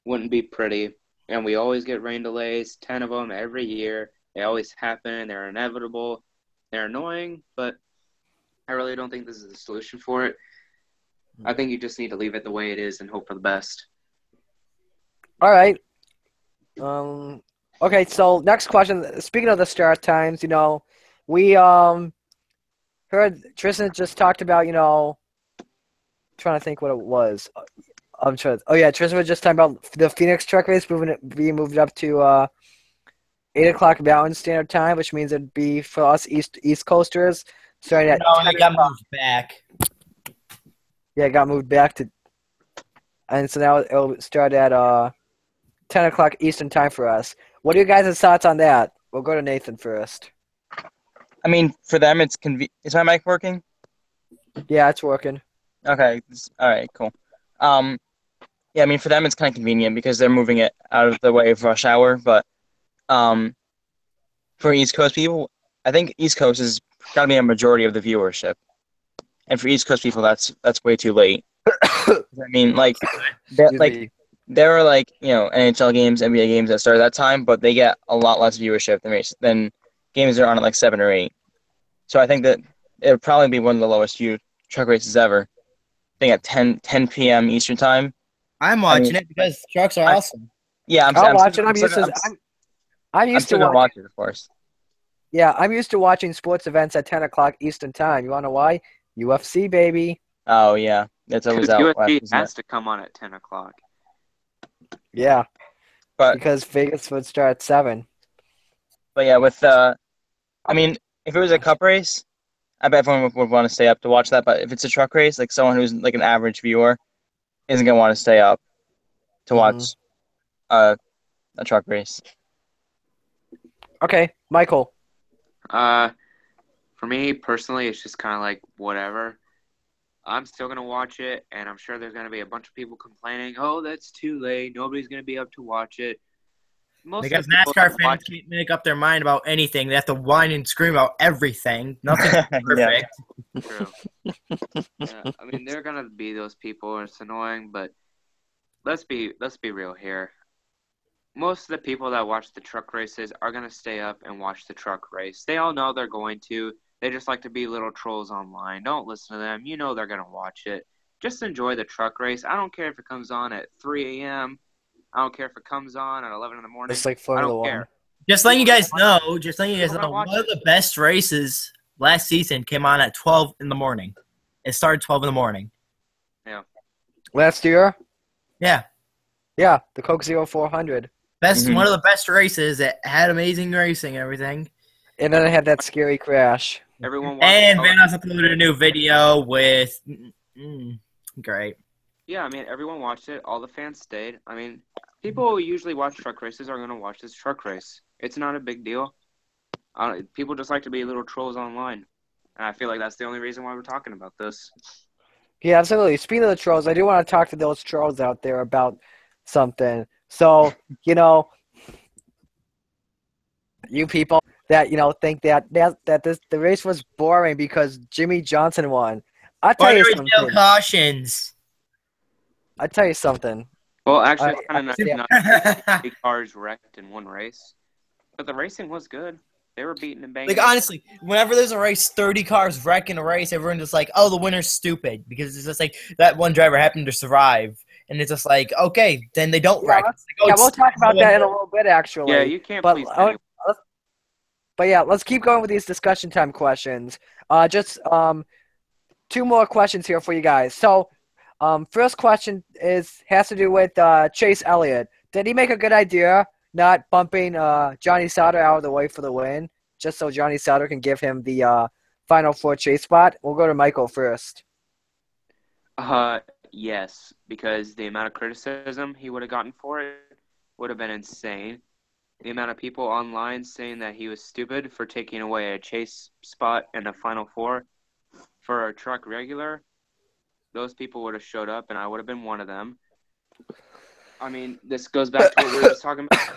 Wouldn't be pretty. And we always get rain delays, 10 of them every year. They always happen. They're inevitable. They're annoying, but I really don't think this is the solution for it. I think you just need to leave it the way it is and hope for the best. All right. Okay, so next question. Speaking of the start times, we heard Tristan just talked about, trying to think what it was. Tristan was just talking about the Phoenix truck race being moved up to 8 o'clock Mountain Standard Time, which means it'd be for us East Coasters starting at 10 it got moved back. Yeah, it got moved back to, and so now it'll start at 10 o'clock Eastern Time for us. What are your guys' thoughts on that? We'll go to Nathan first. I mean, for them, it's Is my mic working? Yeah, it's working. Okay. All right. Cool. Yeah, I mean, for them, it's kind of convenient because they're moving it out of the way of rush hour. But for East Coast people, I think East Coast is got to be a majority of the viewership. And for East Coast people, that's way too late. I mean, there are NHL games, NBA games that start at that time, but they get a lot less viewership than games that are on at like 7 or 8. So I think that it would probably be one of the lowest viewed truck races ever. I think at 10 p.m. Eastern time. I'm watching it because trucks are awesome. Yeah, I'm watching. I'm used to watch it, of course. Yeah, I'm used to watching sports events at 10 o'clock Eastern Time. You want to know why? UFC, baby. Oh, yeah. It's always out. UFC has to come on at 10 o'clock. Yeah. But because Vegas would start at 7. But yeah, I mean, if it was a cup race, I bet everyone would want to stay up to watch that. But if it's a truck race, like someone who's like an average viewer isn't going to want to stay up to watch a truck race. Okay, Michael. For me personally, it's just kind of like whatever. I'm still going to watch it, and I'm sure there's going to be a bunch of people complaining, oh, that's too late. Nobody's going to be up to watch it. Because NASCAR fans can't make up their mind about anything. They have to whine and scream about everything. Nothing's perfect. True. Yeah, I mean, there are going to be those people, and it's annoying, but let's be real here. Most of the people that watch the truck races are going to stay up and watch the truck race. They all know they're going to. They just like to be little trolls online. Don't listen to them. You know they're going to watch it. just enjoy the truck race. I don't care if it comes on at 3 a.m. I don't care if it comes on at 11 in the morning. It's like I Formula don't One. care. Just letting you guys know, People one watch of the best races last season came on at 12 in the morning. It started 12 in the morning. Last year? Yeah. Yeah, the Coke 0400. One of the best races. It had amazing racing and everything. And then it had that scary crash. Everyone watched And Vanos uploaded a new video with great. Yeah, I mean, everyone watched it. All the fans stayed. I mean, people who usually watch truck races are going to watch this truck race. It's not a big deal. People just like to be little trolls online. And I feel like that's the only reason why we're talking about this. Yeah, absolutely. Speaking of the trolls, I do want to talk to those trolls out there about something. So, you people that, think that the race was boring because Jimmie Johnson won. I'll tell you something. No cautions. I'll tell you something. Well, actually, it's kind of yeah. nice not 3 cars wrecked in one race. But the racing was good. They were beating and banging. Like, honestly, whenever there's a race, 30 cars wreck in a race, everyone's just like, oh, the winner's stupid. Because it's just like, that one driver happened to survive. And it's just like, okay, then they don't wreck. We'll talk about that in a little bit, actually. Yeah, you can't please anyone. But yeah, let's keep going with these discussion time questions. Just 2 more questions here for you guys. So, first question has to do with Chase Elliott. Did he make a good idea not bumping Johnny Sauter out of the way for the win, just so Johnny Sauter can give him the Final 4 chase spot? We'll go to Michael first. Yes, because the amount of criticism he would have gotten for it would have been insane. The amount of people online saying that he was stupid for taking away a chase spot in the Final 4 for a truck regular, those people would have showed up, and I would have been one of them. I mean, this goes back to what we were just talking about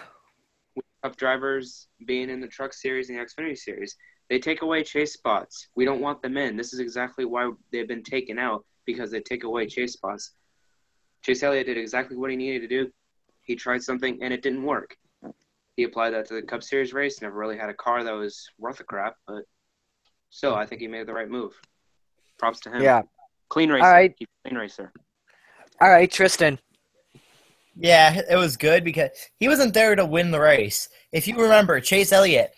with tough drivers being in the Truck Series and the Xfinity Series. They take away chase spots. We don't want them in. This is exactly why they've been taken out, because they take away chase spots. Chase Elliott did exactly what he needed to do. He tried something, and it didn't work. He applied that to the Cup Series race, never really had a car that was worth a crap, but still, I think he made the right move. Props to him. Yeah. Clean racer. All right. Keep clean racer. All right, Tristan. Yeah, it was good because he wasn't there to win the race. If you remember, Chase Elliott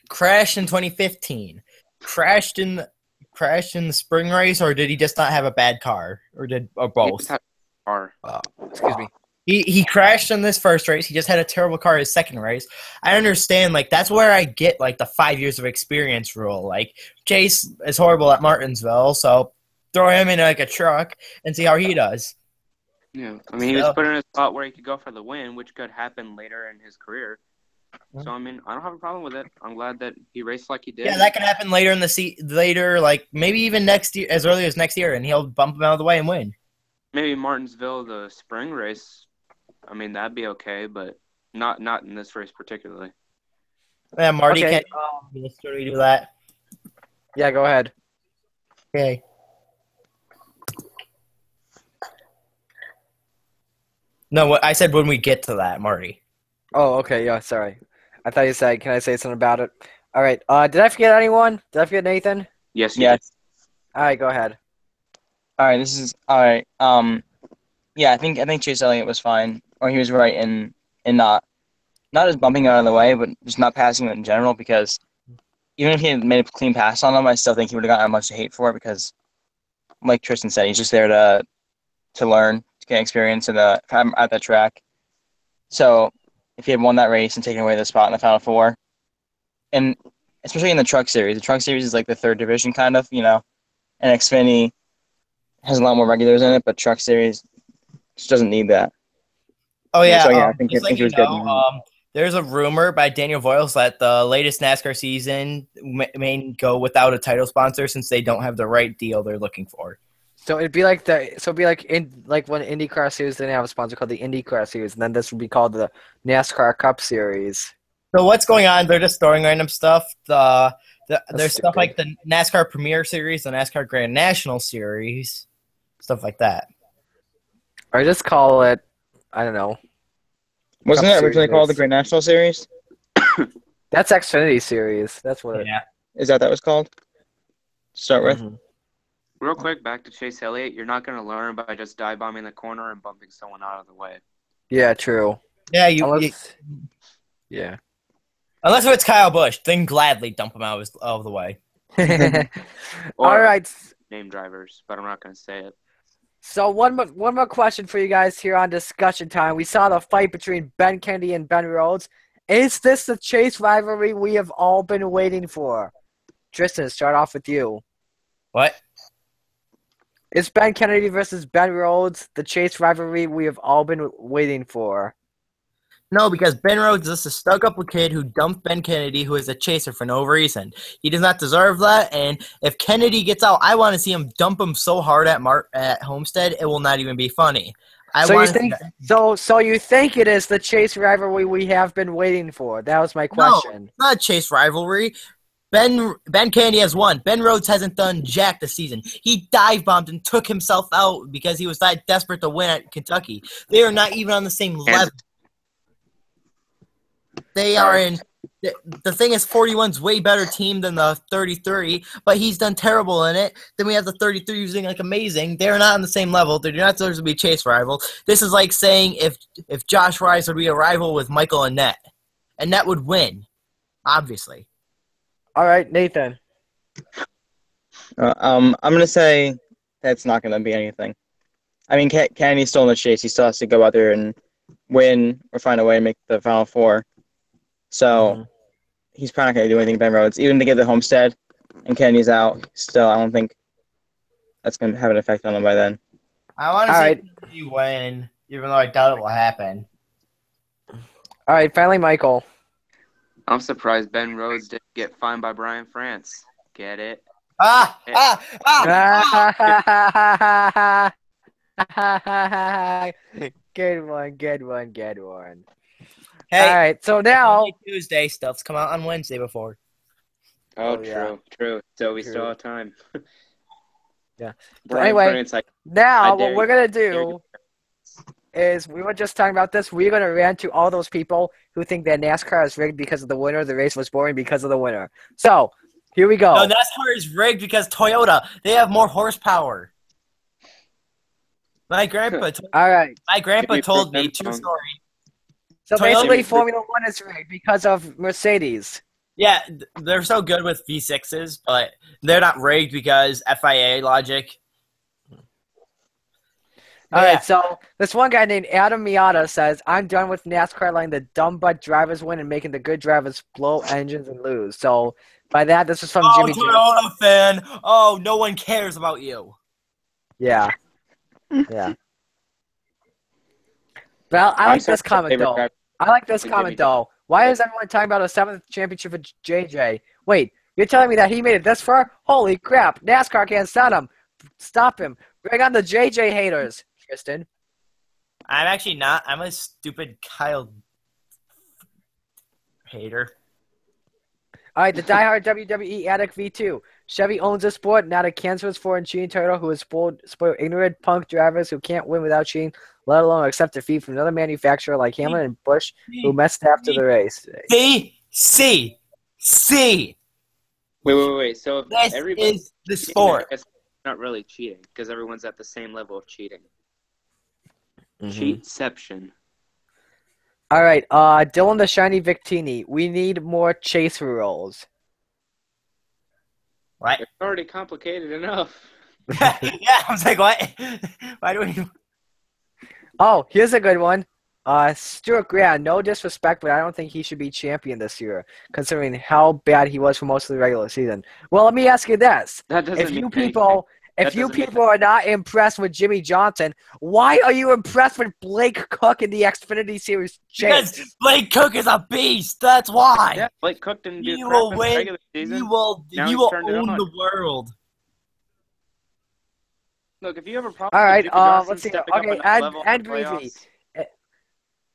crashed in 2015. Crashed in the spring race, or did he just not have a bad car, or both? Excuse me. He crashed in this first race. He just had a terrible car his second race. I understand, like, that's where I get, like, the 5 years of experience rule. Like, Chase is horrible at Martinsville, so throw him in, like, a truck and see how he does. Yeah, I mean, he was put in a spot where he could go for the win, which could happen later in his career. So, I mean, I don't have a problem with it. I'm glad that he raced like he did. Yeah, that could happen later in the like, maybe even next year, as early as next year, and he'll bump him out of the way and win. Maybe Martinsville, the spring race, I mean, that'd be okay, but not in this race particularly. Yeah, Marty, Okay, can you do that? Yeah, go ahead. Okay. No, I said when we get to that, Marty. Oh, okay. Yeah, sorry. I thought you said, can I say something about it? All right. Did I forget anyone? Did I forget Nathan? Yes. Yes. All right, go ahead. All right. All right. Yeah, I think Chase Elliott was fine, or he was right in not just bumping out of the way, but just not passing him in general. Because even if he had made a clean pass on him, I still think he would have gotten a bunch of hate for it. Because, like Tristan said, he's just there to learn, to get experience at that track. So if he had won that race and taken away the spot in the Final 4, and especially in the Truck Series is like the third division kind of, and Xfinity has a lot more regulars in it, but Truck Series just doesn't need that. Oh yeah, So, I think just it was good. There's a rumor by Daniel Voiles that the latest NASCAR season may go without a title sponsor since they don't have the right deal they're looking for. So it'd be like when IndyCar Series didn't have a sponsor called the IndyCar Series, and then this would be called the NASCAR Cup Series. So what's going on? They're just throwing random stuff. There's stupid. stuff like the NASCAR Premier Series, the NASCAR Grand National Series, stuff like that. Or just call it, I don't know. Wasn't Cup it originally Series. called the Grand National Series? That's Xfinity Series. That's what it. Yeah. Is that was called? To start with? Mhm. Real quick, back to Chase Elliott. You're not going to learn by just dive bombing the corner and bumping someone out of the way. Yeah, true. Yeah, Yeah. unless it's Kyle Busch, then gladly dump him out of the way. Or All right. name drivers, but I'm not going to say it. So one more question for you guys here on discussion time. We saw the fight between Ben Kennedy and Ben Rhodes. Is this the Chase rivalry we have all been waiting for? Tristan, start off with you. What? Is Ben Kennedy versus Ben Rhodes the Chase rivalry we have all been waiting for? No, because Ben Rhodes is just a stuck-up kid who dumped Ben Kennedy, who is a chaser for no reason. He does not deserve that, and if Kennedy gets out, I want to see him dump him so hard at Homestead, it will not even be funny. So you think it is the Chase rivalry we have been waiting for? That was my question. No, not a Chase rivalry. Ben Kennedy has won. Ben Rhodes hasn't done jack this season. He dive bombed and took himself out because he was that desperate to win at Kentucky. They are not even on the same level. They are in. The thing is, 41's way better team than the 33, but he's done terrible in it. Then we have the 33 using like amazing. They're not on the same level. They do not deserve to be a Chase rival. This is like saying if Josh Rice would be a rival with Michael Annett, Annett would win, obviously. All right, Nathan. I'm gonna say that's not gonna be anything. I mean, Kennedy's still in the chase. He still has to go out there and win or find a way to make the Final Four. So he's probably not gonna do anything. Ben Rhodes, even to get the Homestead, and Kennedy's out. Still, I don't think that's gonna have an effect on him by then. I want to see you win, even though I doubt it will happen. All right, finally, Michael. I'm surprised Ben Rhodes didn't get fined by Brian France. Get it? Good one. Hey, all right, so now Tuesday stuff's come out on Wednesday before. Oh, yeah. true. So we still have time. Yeah. Brian Anyway, France, now I what we're gonna do is we were just talking about this. We're gonna rant to all those people who think that NASCAR is rigged because of the winner. The race was boring because of the winner. So here we go. No, NASCAR is rigged because Toyota. They have more horsepower. My grandpa. All right. My grandpa told me true story. So Toyota- basically, Formula One is rigged because of Mercedes. Yeah, they're so good with V6s, but they're not rigged because FIA logic. All right, so this one guy named Adam Miata says, I'm done with NASCAR letting the dumb butt drivers win and making the good drivers blow engines and lose. So by that, this is from Jimmie Johnson. Toyota fan. Oh, no one cares about you. Yeah. Well, I like this comment, though. Why is everyone talking about a 7th championship for JJ? Wait, you're telling me that he made it this far? Holy crap, NASCAR can't stop him. Bring on the JJ haters, Tristan. I'm actually not. I'm a stupid Kyle hater. All right, the diehard WWE addict V2. Chevy owns the sport, not a cancerous foreign cheating Toyota who has spoiled ignorant punk drivers who can't win without cheating, let alone accept defeat from another manufacturer like Hamlin and Busch who messed after the race. C. Wait. So if This everybody is the sport. it's not really cheating because everyone's at the same level of cheating. Mm-hmm. Cheatception. All right, Dylan the Shiny Victini. We need more chase rules. What? It's already complicated enough. Yeah, I was like, what? Why do we? Oh, here's a good one. Stuart Grant, no disrespect, but I don't think he should be champion this year, considering how bad he was for most of the regular season. Well, let me ask you this. If you people are not impressed with Jimmie Johnson, why are you impressed with Blake Cook in the Xfinity Series chase? Because Blake Cook is a beast. That's why. Yeah, Blake Cook didn't do You crap will in the win. regular season. You will Now he's turned it own on. the world. Look, if you have a problem All right, with Jimmie Johnson let's see. stepping up Okay, another level in and the Breezy. playoffs,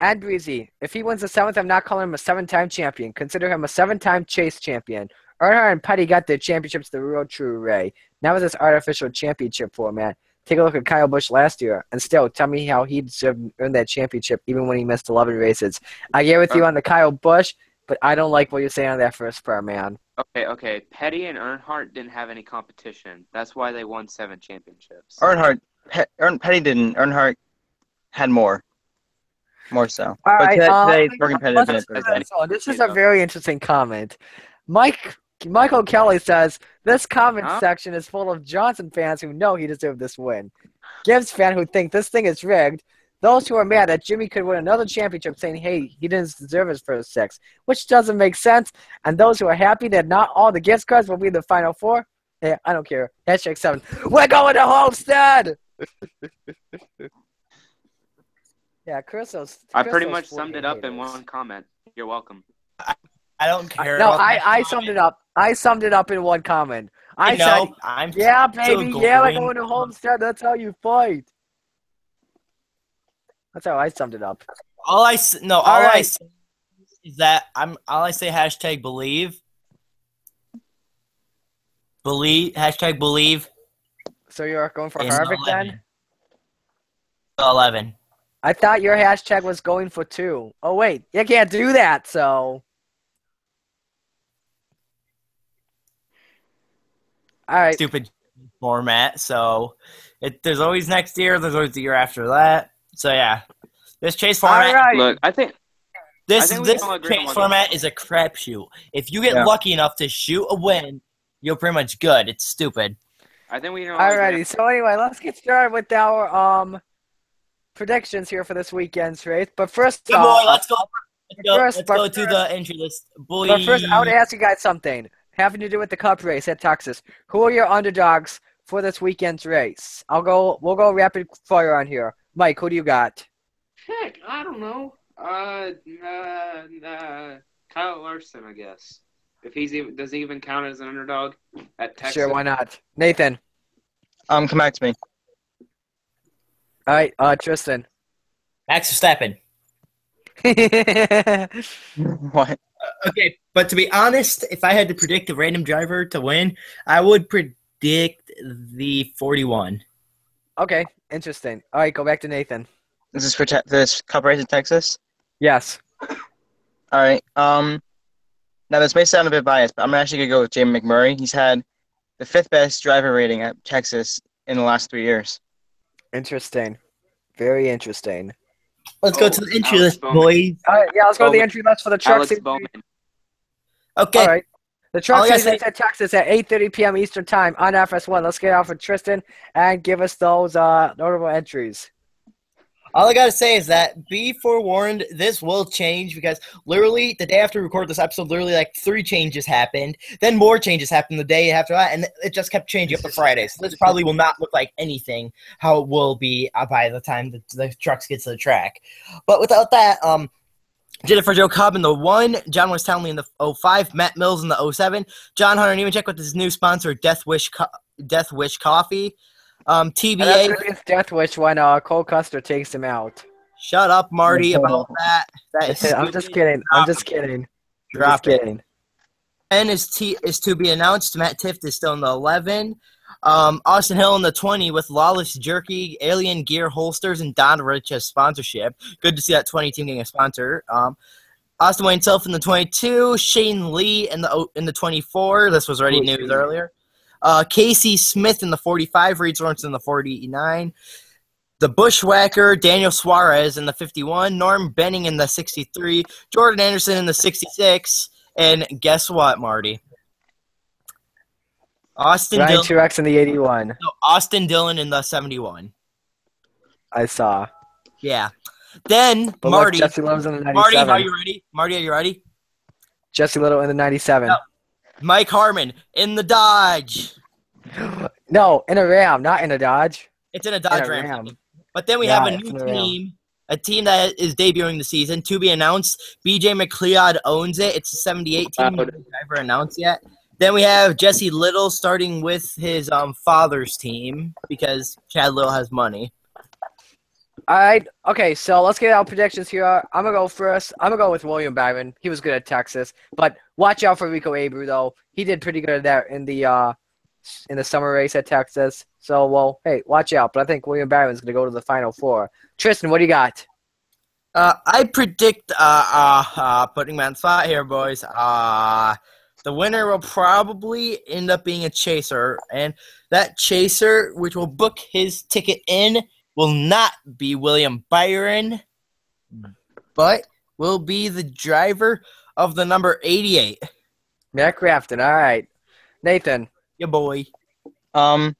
And Breezy, if he wins the 7th, I'm not calling him a 7-time champion. Consider him a 7-time chase champion. Earnhardt and Petty got their championships the real true Ray. Now with this artificial championship format, take a look at Kyle Busch last year, and still tell me how he deserved to earn that championship even when he missed 11 races. I get with you on the Kyle Busch. but I don't like what you're saying on that first part, man. Okay. Petty and Earnhardt didn't have any competition. That's why they won 7 championships. Petty didn't. Earnhardt had more so. All But right, today it's more competitive than let's it's do been. this one. This is a very interesting comment. Michael Kelly says, this comment section is full of Johnson fans who know he deserved this win. Gibbs fan who think this thing is rigged. Those who are mad that Jimmy could win another championship saying, hey, he didn't deserve his first 6, which doesn't make sense. And those who are happy that not all the gift cards will be in the Final 4. Yeah, I don't care. #7. We're going to Homestead! Yeah, I pretty much summed it up in one comment. You're welcome. I don't care. No, I summed it up. I summed it up in one comment. I know. said, I'm yeah, baby, still yeah, we're going. going to Homestead. That's how you fight. That's how I summed it up. All I say is that all I say #believe. #believe. So you're going for in Harvick 11. then? 11. I thought your hashtag was going for 2. Oh wait, you can't do that. So, all right. Stupid format. So there's always next year. There's always the year after that. So yeah, this chase format. All right. Look, I think This we can all agree on chase one format thing. is a crapshoot. If you get lucky enough to shoot a win, you're pretty much good. It's stupid. I think we can all Alrighty. agree. So anyway, let's get started with our predictions here for this weekend's race. But first, Good boy, let's go. Let's but go to the entry list. Boy. But first, I want to ask you guys something having to do with the Cup race at Texas. Who are your underdogs for this weekend's race? We'll go rapid fire on here. Mike, who do you got? Heck, I don't know. Kyle Larson, I guess. If does he even count as an underdog at Texas? Sure, why not? Nathan. Come back to me. All right, Tristan. Max Verstappen. What? Okay, but to be honest, if I had to predict a random driver to win, I would predict the 41. Okay, interesting. All right, go back to Nathan. This is for this Cup race in Texas. Yes. All right. Now this may sound a bit biased, but I'm actually gonna go with Jamie McMurray. He's had the 5th best driver rating at Texas in the last 3 years. Interesting. Very interesting. Let's go to the entry Alex list, Bowman. boys. All right, yeah, let's go to the entry list for the truck Alex series. Bowman. Okay. All right. The truck All I gotta series at Texas at 8:30 p.m. Eastern Time on FS1. Let's get out for Tristan and give us those notable entries. All I gotta say is that be forewarned, this will change because literally the day after we record this episode, literally like 3 changes happened. Then more changes happened the day after that, and it just kept changing up to Friday. So this probably will not look like anything how it will be by the time the trucks get to the track. But without that, Jennifer Joe Cobb in the 1, John West Townley in the 05, Matt Mills in the 07, John Hunter Nemechek with his new sponsor, Death Wish Coffee. TBA. That's Death Wish when Cole Custer takes him out. Shut up, Marty, about that. That is I'm just kidding. I'm just kidding. Drop it. Kidding. N is to be announced. Matt Tift is still in the 11. Austin Hill in the 20 with Lawless Jerky, Alien Gear Holsters, and Don Rich as sponsorship. Good to see that 20 team getting a sponsor. Austin Wayne Self in the 22. Shane Lee in the 24. This was already news earlier. Casey Smith in the 45, Reed Sorensen in the 49, the Bushwhacker, Daniel Suarez in the 51, Norm Benning in the 63, Jordan Anderson in the 66, and guess what, Marty? Austin Dillon. Truex in the 81. No, Austin Dillon in the 71. I saw. Yeah. Then, But Marty. Jesse Little's in the 97. Marty, are you ready? Marty, are you ready? Jesse Little in the 97. No. Mike Harmon in the Dodge. No, in a Ram, not in a Dodge. It's in a Dodge In a Ram. Ram. But then we Yeah, have a it's new in a Ram. team, a team that is debuting the season, to be announced. BJ McLeod owns it. It's a 78 team. No driver announced yet. Then we have Jesse Little starting with his father's team because Chad Little has money. All right. Okay, so let's get our predictions here. I'm going to go first. I'm going to go with William Byron. He was good at Texas. But watch out for Rico Abreu, though. He did pretty good at that in the summer race at Texas. So, well, hey, watch out. But I think William Byron's going to go to the Final Four. Tristan, what do you got? I predict, putting me on the spot here, boys. The winner will probably end up being a chaser, and that chaser, which will book his ticket in, will not be William Byron, but will be the driver of the number 88. Matt Crafton. All right. Nathan. Yeah, boy. I'm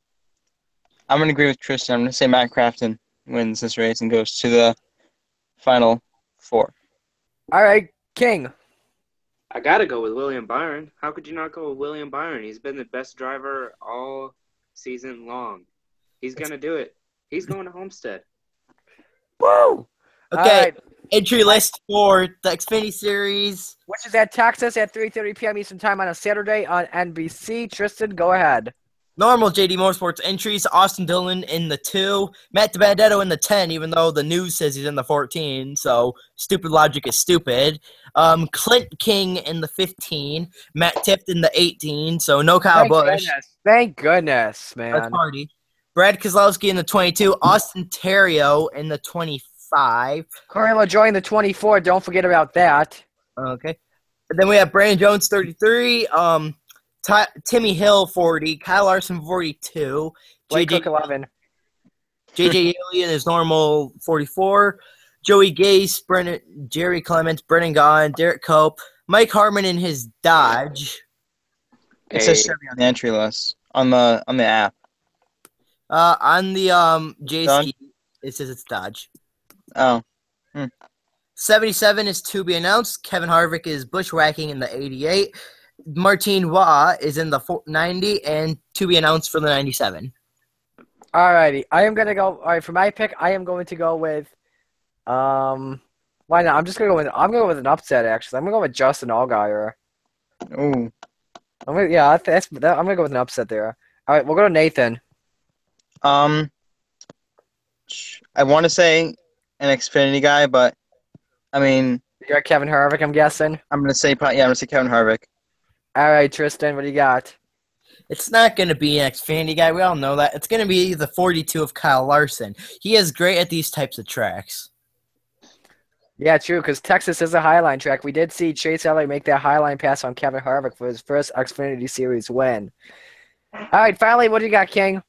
going to agree with Tristan. I'm going to say Matt Crafton wins this race and goes to the Final Four. All right. King. I got to go with William Byron. How could you not go with William Byron? He's been the best driver all season long. He's going to do it. He's going to Homestead. Woo! Okay, right. Entry list for the Xfinity Series. Which is at Texas at 3:30 p.m. Eastern Time on a Saturday on NBC. Tristan, go ahead. Normal JD Motorsports entries, Austin Dillon in the 2, Matt DiBenedetto in the 10, even though the news says he's in the 14, so stupid logic is stupid. Clint King in the 15, Matt Tift in the 18, so no Kyle Busch. Thank goodness, man. Let's party. Brad Keselowski in the 22, Austin Terrio in the 25. Corey LaJoie in the 24. Don't forget about that. Okay. And then we have Brandon Jones, 33, Timmy Hill, 40, Kyle Larson, 42, Blake Cook, 11. JJ Alien is normal, 44, Joey Gase, Jerry Clements, Brennan Gaughan, Derek Cope, Mike Harmon in his Dodge. It says Chevy on the entry list on the app. On the JC, it says it's Dodge. Oh. 77 is to be announced. Kevin Harvick is bushwhacking in the 88. Martin Waugh is in the 90 and to be announced for the 97. Alrighty, I am gonna go. All right, for my pick, I am going to go with. Why not? I'm gonna go with an upset. Actually, I'm gonna go with Justin Allgaier. Oh. I'm gonna go with an upset there. All right, we'll go to Nathan. I want to say an Xfinity guy, but I mean, You got Kevin Harvick, I'm guessing. I'm gonna say Kevin Harvick. All right, Tristan, what do you got? It's not going to be an Xfinity guy. We all know that. It's going to be the 42 of Kyle Larson. He is great at these types of tracks. Yeah, true, because Texas is a highline track. We did see Chase Elliott make that highline pass on Kevin Harvick for his first Xfinity Series win. All right, finally, what do you got, King?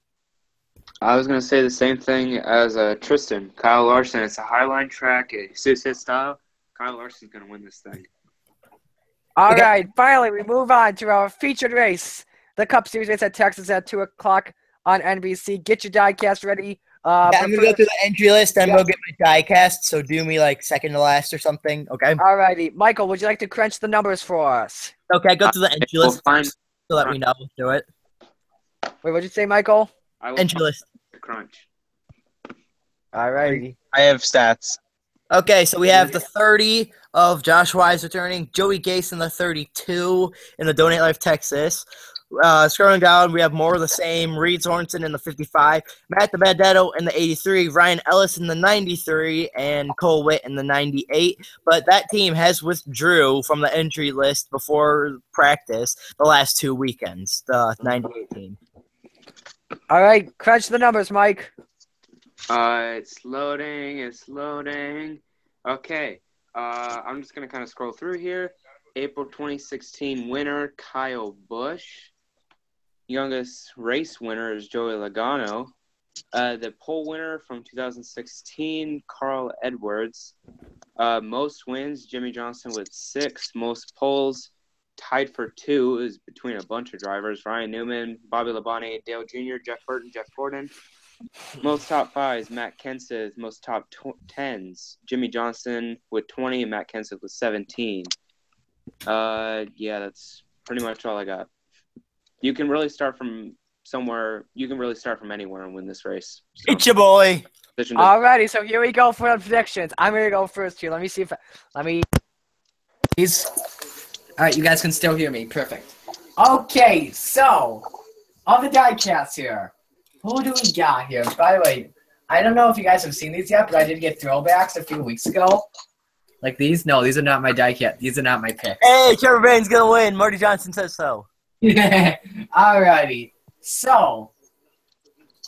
I was going to say the same thing as Tristan. Kyle Larson, it's a highline track. It suits his style. Kyle Larson's going to win this thing. All right, finally, we move on to our featured race. The Cup Series race at Texas at 2 o'clock on NBC. Get your diecast ready. I'm going to go through the entry list and go get my diecast, so do me like second to last or something, okay? All righty. Michael, would you like to crunch the numbers for us? Okay, go to the entry list find so let me know. Do it. Wait, what'd you say, Michael? Entry list. Crunch. All righty. I have stats. Okay, so we have the 30 of Josh Wise returning, Joey Gase in the 32 in the Donate Life Texas. Scrolling down, we have more of the same. Reed Sorensen in the 55, Matt DiBenedetto in the 83, Ryan Ellis in the 93, and Cole Witt in the 98. But that team has withdrew from the entry list before practice the last 2 weekends, the 98 team. All right, crunch the numbers, Mike. It's loading. Okay. I'm just going to kind of scroll through here. April 2016 winner, Kyle Busch. Youngest race winner is Joey Logano. The pole winner from 2016, Carl Edwards. Most wins, Jimmie Johnson with 6. Most poles, tied for 2, is between a bunch of drivers. Ryan Newman, Bobby Labonte, Dale Jr., Jeff Burton, Jeff Gordon. Most top 5s, Matt Kenseth. Most top 10s, Jimmie Johnson with 20 and Matt Kenseth with 17. Yeah, that's pretty much all I got. You can really start from somewhere. You can really start from anywhere and win this race. So, It's your boy. Alrighty, so here we go for the predictions. I'm gonna go first here. Let me see if Please. All right, you guys can still hear me. Perfect. Okay, so on the diecast here, who do we got here? By the way, I don't know if you guys have seen these yet, but I did get throwbacks a few weeks ago. Like these? No, these are not my diecast. These are not my picks. Hey, Trevor Bain's going to win. Marty Johnson says so. Alrighty. So,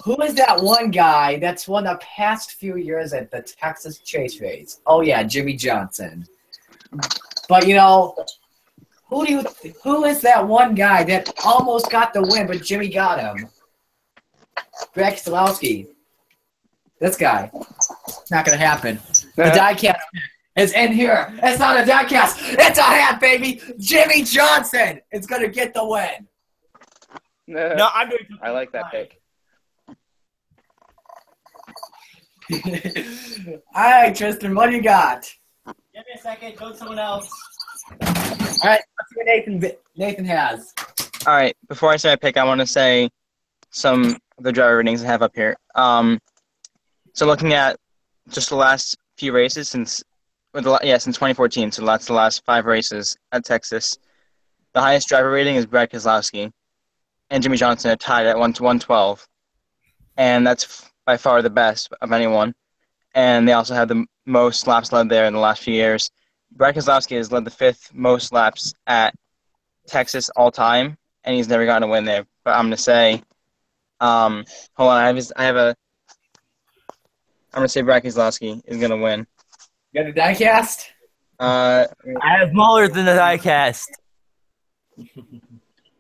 Who is that one guy that's won the past few years at the Texas Chase race? Oh yeah, Jimmie Johnson. But who is that one guy that almost got the win, but Jimmy got him? Greg Keselowski. This guy. Not gonna happen. The diecast is in here. It's not a diecast. It's a hat, baby. Jimmie Johnson is gonna get the win. No, I'm doing. I like that pick. All right, Tristan, what do you got? Give me a second. Go to someone else. All right, let's see what Nathan has. All right, before I say my pick, I want to say some of the driver ratings I have up here. So looking at just the last few races since 2014, so that's the last 5 races at Texas. The highest driver rating is Brad Keselowski, and Jimmie Johnson are tied at 112, and that's by far the best of anyone. And they also have the most laps led there in the last few years. Brad Keselowski has led the 5th most laps at Texas all time, and he's never gotten a win there. But I'm going to say, hold on, I'm going to say Brad Keselowski is going to win. You got the diecast? I have more than the diecast.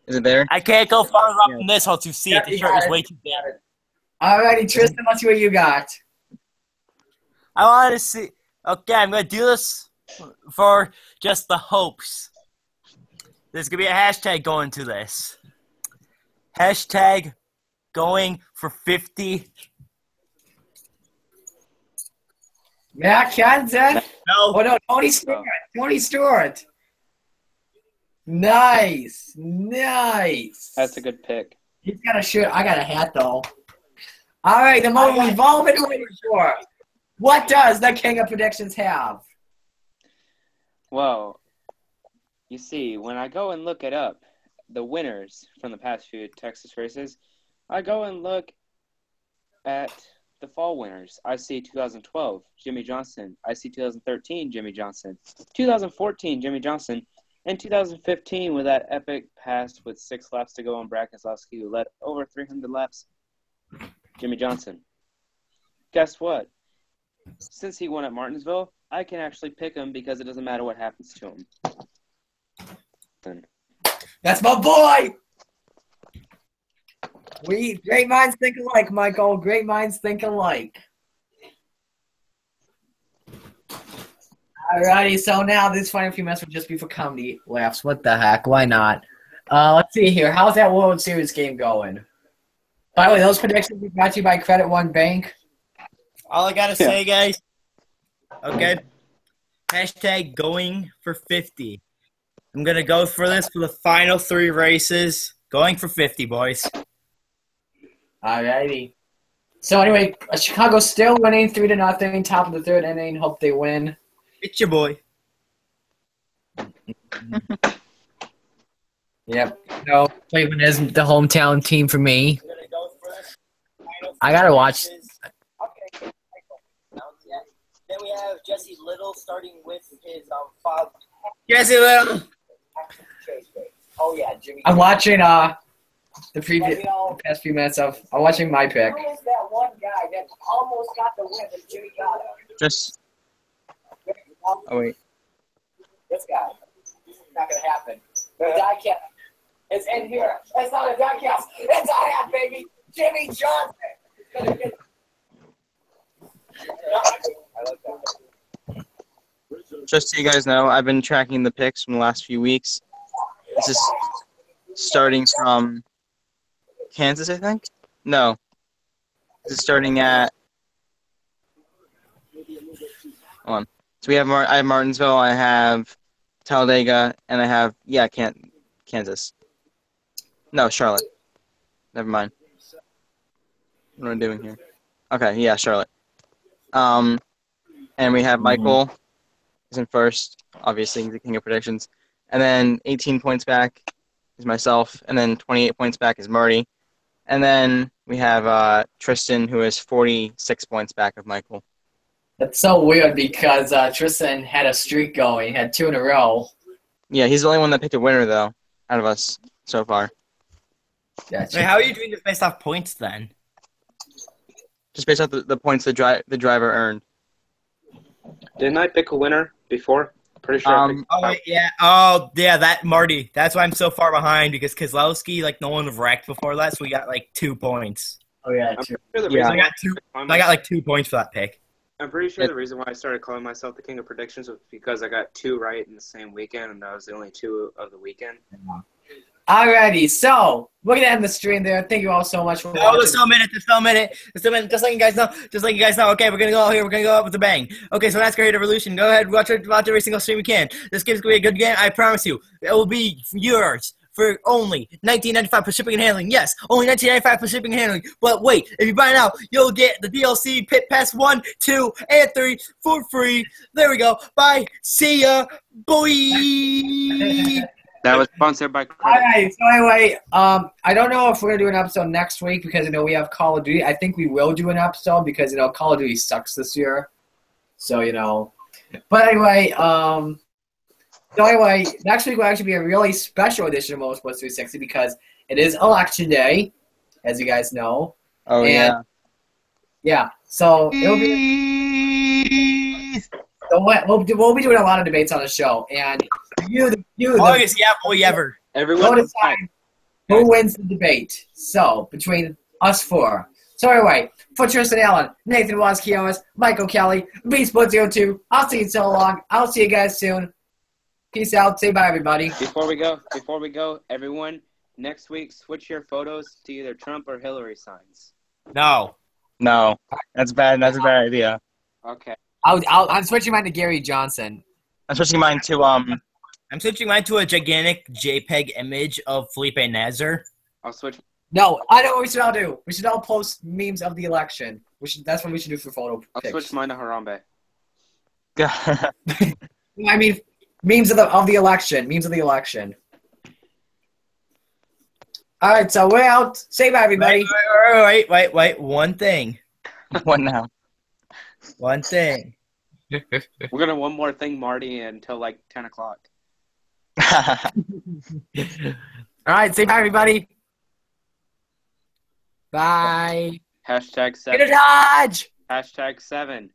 Is it there? I can't go farther up than this once you see it. The shirt is way too big. All righty, Tristan, let's see what you got. I want to see. Okay, I'm going to do this for just the hopes. There's going to be a hashtag going to this. Hashtag going for 50. Matt Kenseth? No. Oh, no, Tony Stewart. Tony Stewart. Nice. That's a good pick. He's got a shirt. I got a hat, though. All right, the moment we've all been waiting for. What does the King of Predictions have? Well, you see, when I go and look it up, the winners from the past few Texas races, I go and look at the fall winners. I see 2012, Jimmie Johnson. I see 2013, Jimmie Johnson. 2014, Jimmie Johnson. And 2015, with that epic pass with 6 laps to go on Brad Keselowski, who led over 300 laps, Jimmie Johnson. Guess what? Since he won at Martinsville, I can actually pick him because it doesn't matter what happens to him. That's my boy! Great minds think alike, Michael. Great minds think alike. Alrighty, so now this final few minutes will just be for comedy laughs. What the heck? Why not? Let's see here. How's that World Series game going? By the way, those predictions were brought to you by Credit One Bank. All I got to say, guys, okay, hashtag going for 50. I'm going to go for this for the final 3 races. Going for 50, boys. Alrighty. So anyway, Chicago still winning 3-0, top of the 3rd inning. Hope they win. It's your boy. Yep. So Cleveland isn't the hometown team for me. I gotta watch. Okay. Then we have Jesse Little starting with his father. Jesse Little. Oh yeah, Jimmy. I'm watching the past few minutes of. I'm watching my pick. Who is that one guy that almost got the win that Jimmy got him? Just. Oh wait. This guy. Not gonna happen. The diecast is in here. It's not a diecast. It's a hat, baby. Jimmie Johnson. I like that. Just so you guys know, I've been tracking the picks from the last few weeks. This is starting from Kansas, I think? No. This is starting at... Hold on. So we have I have Martinsville, I have Talladega, and I have, Kansas. No, Charlotte. Never mind. What am I doing here? Okay, yeah, Charlotte. And we have Michael is in first, obviously, he's the king of predictions. And then 18 points back is myself, and then 28 points back is Marty. And then we have Tristan, who is 46 points back of Michael. That's so weird because Tristan had a streak going. He had 2 in a row. Yeah, he's the only one that picked a winner, though, out of us so far. Gotcha. Wait, how are you doing this based off points, then? just based off the points the driver earned. Didn't I pick a winner before? Pretty sure. I picked That Marty. That's why I'm so far behind because Kozlowski, like no one wrecked before that, so we got like 2 points. Oh yeah, I'm true. pretty sure the Yeah, reason I got like 2 points for that pick. I'm pretty sure the reason why I started calling myself the king of predictions was because I got 2 right in the same weekend, and that was the only 2 of the weekend. Alrighty, so we're gonna end the stream there. Thank you all so much for watching. There's still a minute. Just letting you guys know. Okay, we're gonna go out here. We're gonna go out with a bang. Okay, so that's Great Evolution. Go ahead, watch every single stream you can. This game's gonna be a good game. I promise you. It will be yours for only $19.95 for shipping and handling. Yes, only $19.95 for shipping and handling. But wait, if you buy now, you'll get the DLC Pit Pass 1, 2, and 3 for free. There we go. Bye. See ya, boy. That was sponsored by Credit. Alright, so anyway, I don't know if we're gonna do an episode next week because we have Call of Duty. I think we will do an episode because Call of Duty sucks this year. So but anyway, next week will actually be a really special edition of Motorsports 360 because it is election day, as you guys know. Oh and, yeah. So it'll be. So we'll be doing a lot of debates on the show, and Everyone decide who wins the debate. So between us 4. So anyway, for Tristan Allen, Nathan Waskios, Michael Kelly, Beastbot02, I'll see you so long. I'll see you guys soon. Peace out. Say bye, everybody. Before we go, everyone, next week switch your photos to either Trump or Hillary signs. No, that's bad. That's a bad idea. Okay. I'm switching mine to Gary Johnson. I'm switching mine to I'm switching mine to a gigantic JPEG image of Felipe Nasr. I'll switch. No, I know what we should all do. We should all post memes of the election. That's what we should do for photo I'll pics. switch mine to Harambe. I mean, memes of the election. Memes of the election. All right, so we're out. Say bye, everybody. Wait. One thing. What now? One thing. We're gonna one more thing, Marty, until like 10 o'clock. All right, say bye, everybody. Bye. #7. Get a Dodge. #7.